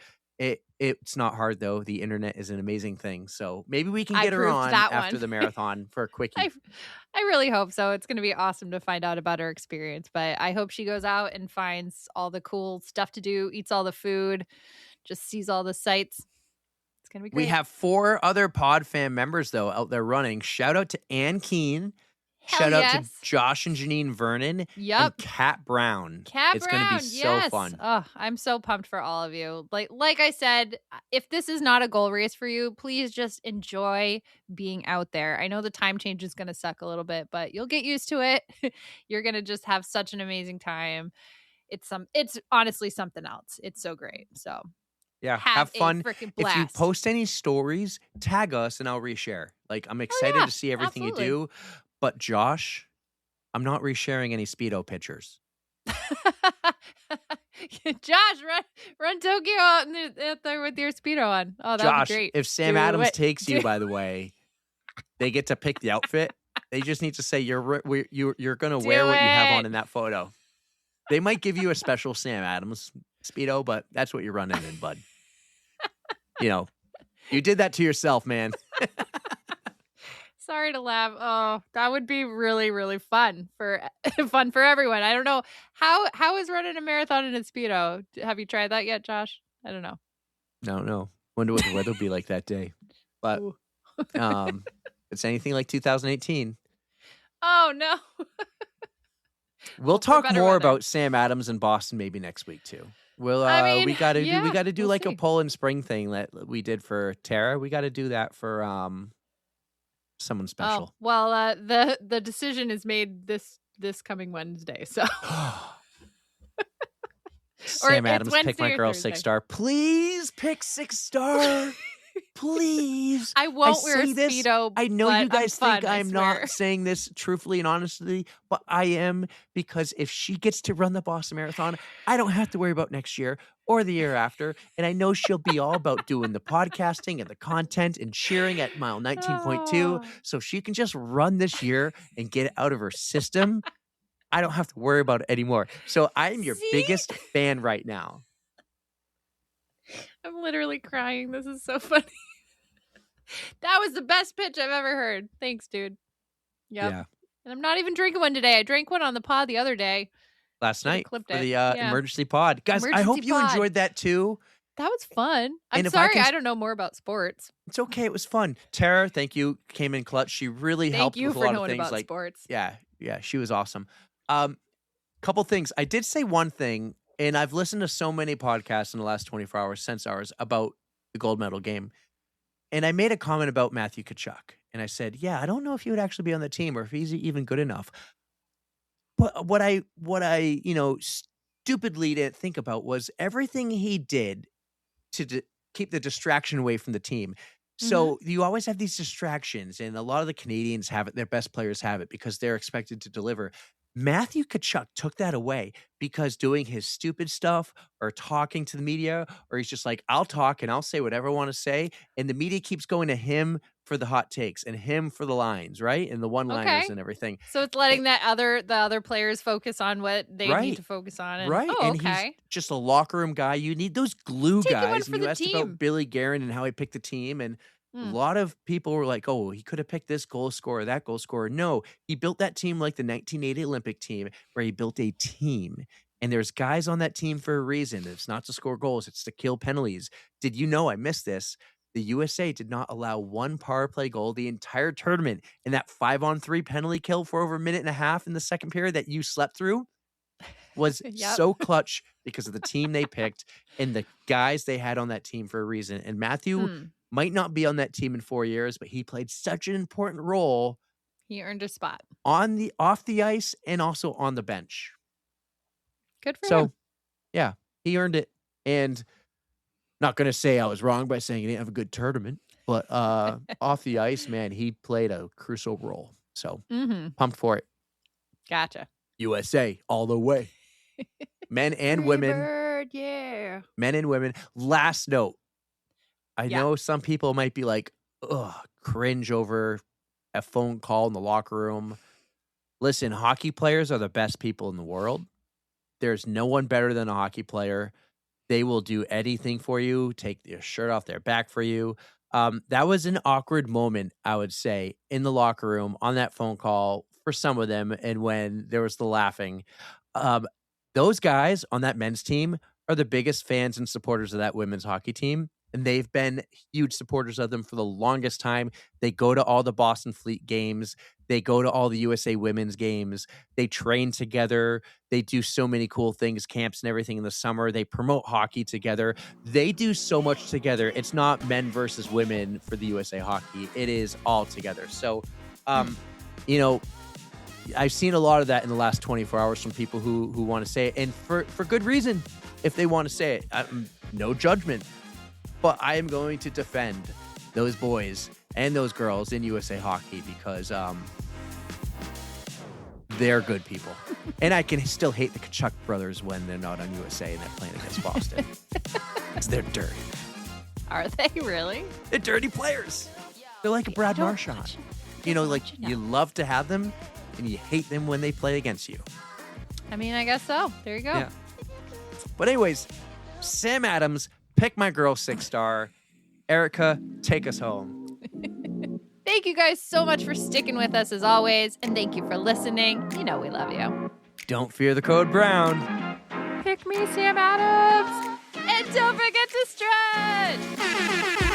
D: It's not hard, though. The internet is an amazing thing. So maybe we can
A: I
D: get her
A: proved
D: on
A: that
D: after
A: one.
D: the marathon for a quickie.
A: I really hope so. It's going to be awesome to find out about her experience. But I hope she goes out and finds all the cool stuff to do, eats all the food, just sees all the sights. It's going to be great.
D: We have 4 other Pod Fam members, though, out there running. Shout out to Ann Keene.
A: Hell
D: Shout out
A: yes.
D: to Josh and Janine Vernon.
A: Yep.
D: And Kat Brown.
A: Cat
D: It's
A: Brown,
D: going to be so
A: yes.
D: fun.
A: Oh, I'm so pumped for all of you. Like I said, if this is not a goal race for you, please just enjoy being out there. I know the time change is going to suck a little bit, but you'll get used to it. You're going to just have such an amazing time. It's honestly something else. It's so great. So
D: Yeah,
A: have
D: have fun.
A: a freaking
D: If you
A: blast.
D: post any stories, tag us and I'll reshare. Like, I'm excited
A: yeah,
D: to see everything
A: absolutely.
D: you do. But Josh, I'm not resharing any Speedo pictures.
A: Josh, run Tokyo out there with your Speedo on. Oh, that would
D: Josh,
A: be great.
D: if Sam
A: Do
D: Adams
A: it.
D: takes
A: Do
D: you,
A: it.
D: by the way, they get to pick the outfit. They just need to say you're going to
A: Do
D: wear what you have on
A: it.
D: in that photo. They might give you a special Sam Adams Speedo, but that's what you're running in, bud. You did that to yourself, man.
A: Sorry to laugh. Oh, that would be really, really fun for everyone. I don't know how is running a marathon in a Speedo. Have you tried that yet, Josh? I don't know.
D: No. Wonder what the weather will be like that day. But
A: Ooh.
D: it's anything like 2018.
A: Oh no.
D: We'll
A: for
D: talk
A: better
D: more
A: weather.
D: about Sam Adams in Boston maybe next week too. We'll
A: I mean,
D: we gotta
A: yeah,
D: do
A: we'll
D: like a
A: see.
D: poll in spring thing that we did for Tara. We gotta do that for someone
A: Oh,
D: special.
A: well, the decision is made this coming Wednesday, so or
D: Sam
A: it's
D: Adams, pick my
A: Wednesday or
D: girl
A: Thursday.
D: 6-star. Please pick 6-star. Please.
A: I won't wear a
D: say this.
A: Speedo,
D: I know
A: but
D: you
A: I'm
D: guys think
A: fun, I
D: I'm
A: swear.
D: not saying this truthfully and honestly, but I am, because if she gets to run the Boston Marathon, I don't have to worry about next year or the year after. And I know she'll be all about doing the podcasting and the content and cheering at mile 19.2.
A: Oh.
D: So if she can just run this year and get it out of her system, I don't have to worry about it anymore. So I'm your
A: See?
D: biggest fan right now.
A: I'm literally crying. This is so funny. That was the best pitch I've ever heard. Thanks, dude. Yep.
D: Yeah.
A: And I'm not even drinking one today. I drank one on the pod the other day.
D: Last
A: Should've
D: night
A: clipped
D: for
A: it.
D: the
A: Yeah.
D: emergency pod. Guys, I hope
A: Emergency
D: you
A: pod.
D: enjoyed that too.
A: That was fun. I'm
D: And if I
A: sorry,
D: can-
A: I don't know more about sports.
D: It's okay. It was fun. Tara, thank you. Came in clutch. She really
A: Thank
D: helped
A: you
D: with a
A: for
D: lot of
A: knowing
D: things.
A: about
D: Like,
A: sports.
D: yeah, she was awesome. Couple things. I did say one thing, and I've listened to so many podcasts in the last 24 hours, since hours, about the gold medal game. And I made a comment about Matthew Tkachuk. And I said, yeah, I don't know if he would actually be on the team or if he's even good enough. But what I stupidly didn't think about was everything he did to keep the distraction away from the team. So you always have these distractions, and a lot of the Canadians have it. Their best players have it because they're expected to deliver. Matthew Tkachuk took that away because doing his stupid stuff or talking to the media, or he's just like, I'll talk and I'll say whatever I want to say. And the media keeps going to him for the hot takes and him for the lines, right? And the one-liners and everything.
A: So it's letting the other players focus on what they
D: Right.
A: need to focus on. And,
D: Right.
A: Oh,
D: And
A: okay.
D: he's just a locker room guy. You need those glue
A: Taking one
D: guys.
A: for
D: And you
A: the
D: asked
A: team.
D: about Billy Guerin and how he picked the team. And a lot of people were like, oh, he could have picked this goal scorer, that goal scorer. No, he built that team like the 1980 Olympic team, where he built a team. And there's guys on that team for a reason. It's not to score goals, it's to kill penalties. Did you know, I missed this, the USA did not allow one power play goal the entire tournament. And that 5-on-3 penalty kill for over a minute and a half in the second period that you slept through was
A: Yep.
D: so clutch because of the team they picked and the guys they had on that team for a reason. And Matthew might not be on that team in 4 years, but he played such an important role
A: He earned a spot.
D: off the ice and also on the bench.
A: Good for
D: So,
A: him.
D: yeah, he earned it. And not going to say I was wrong by saying he didn't have a good tournament, but off the ice, man, he played a crucial role. So, pumped for it.
A: Gotcha.
D: USA all the way. Men and women.
A: Bird, yeah.
D: Men and women. Last note. I
A: Yeah.
D: know some people might be like, ugh, cringe over a phone call in the locker room. Listen, hockey players are the best people in the world. There's no one better than a hockey player. They will do anything for you, take their shirt off their back for you. That was an awkward moment, I would say, in the locker room on that phone call for some of them. And when there was the laughing, those guys on that men's team are the biggest fans and supporters of that women's hockey team. And they've been huge supporters of them for the longest time. They go to all the Boston Fleet games. They go to all the USA women's games. They train together. They do so many cool things, camps and everything in the summer. They promote hockey together. They do so much together. It's not men versus women for the USA hockey. It is all together. So, I've seen a lot of that in the last 24 hours from people who want to say it. And for good reason, if they want to say it. No judgment. But I am going to defend those boys and those girls in USA hockey because they're good people. And I can still hate the Tkachuk brothers when they're not on USA and they're playing against Boston. Because they're dirty.
A: Are they really?
D: They're dirty players. They're like a Brad Marchand. You love to have them and you hate them when they play against you.
A: I mean, I guess so. There you go.
D: Yeah. But anyways, Sam Adams, pick my girl 6-star. Erica, take us home.
A: Thank you guys so much for sticking with us as always. And thank you for listening. You know we love you.
D: Don't fear the code brown.
A: Pick me, Sam Adams. And don't forget to stretch.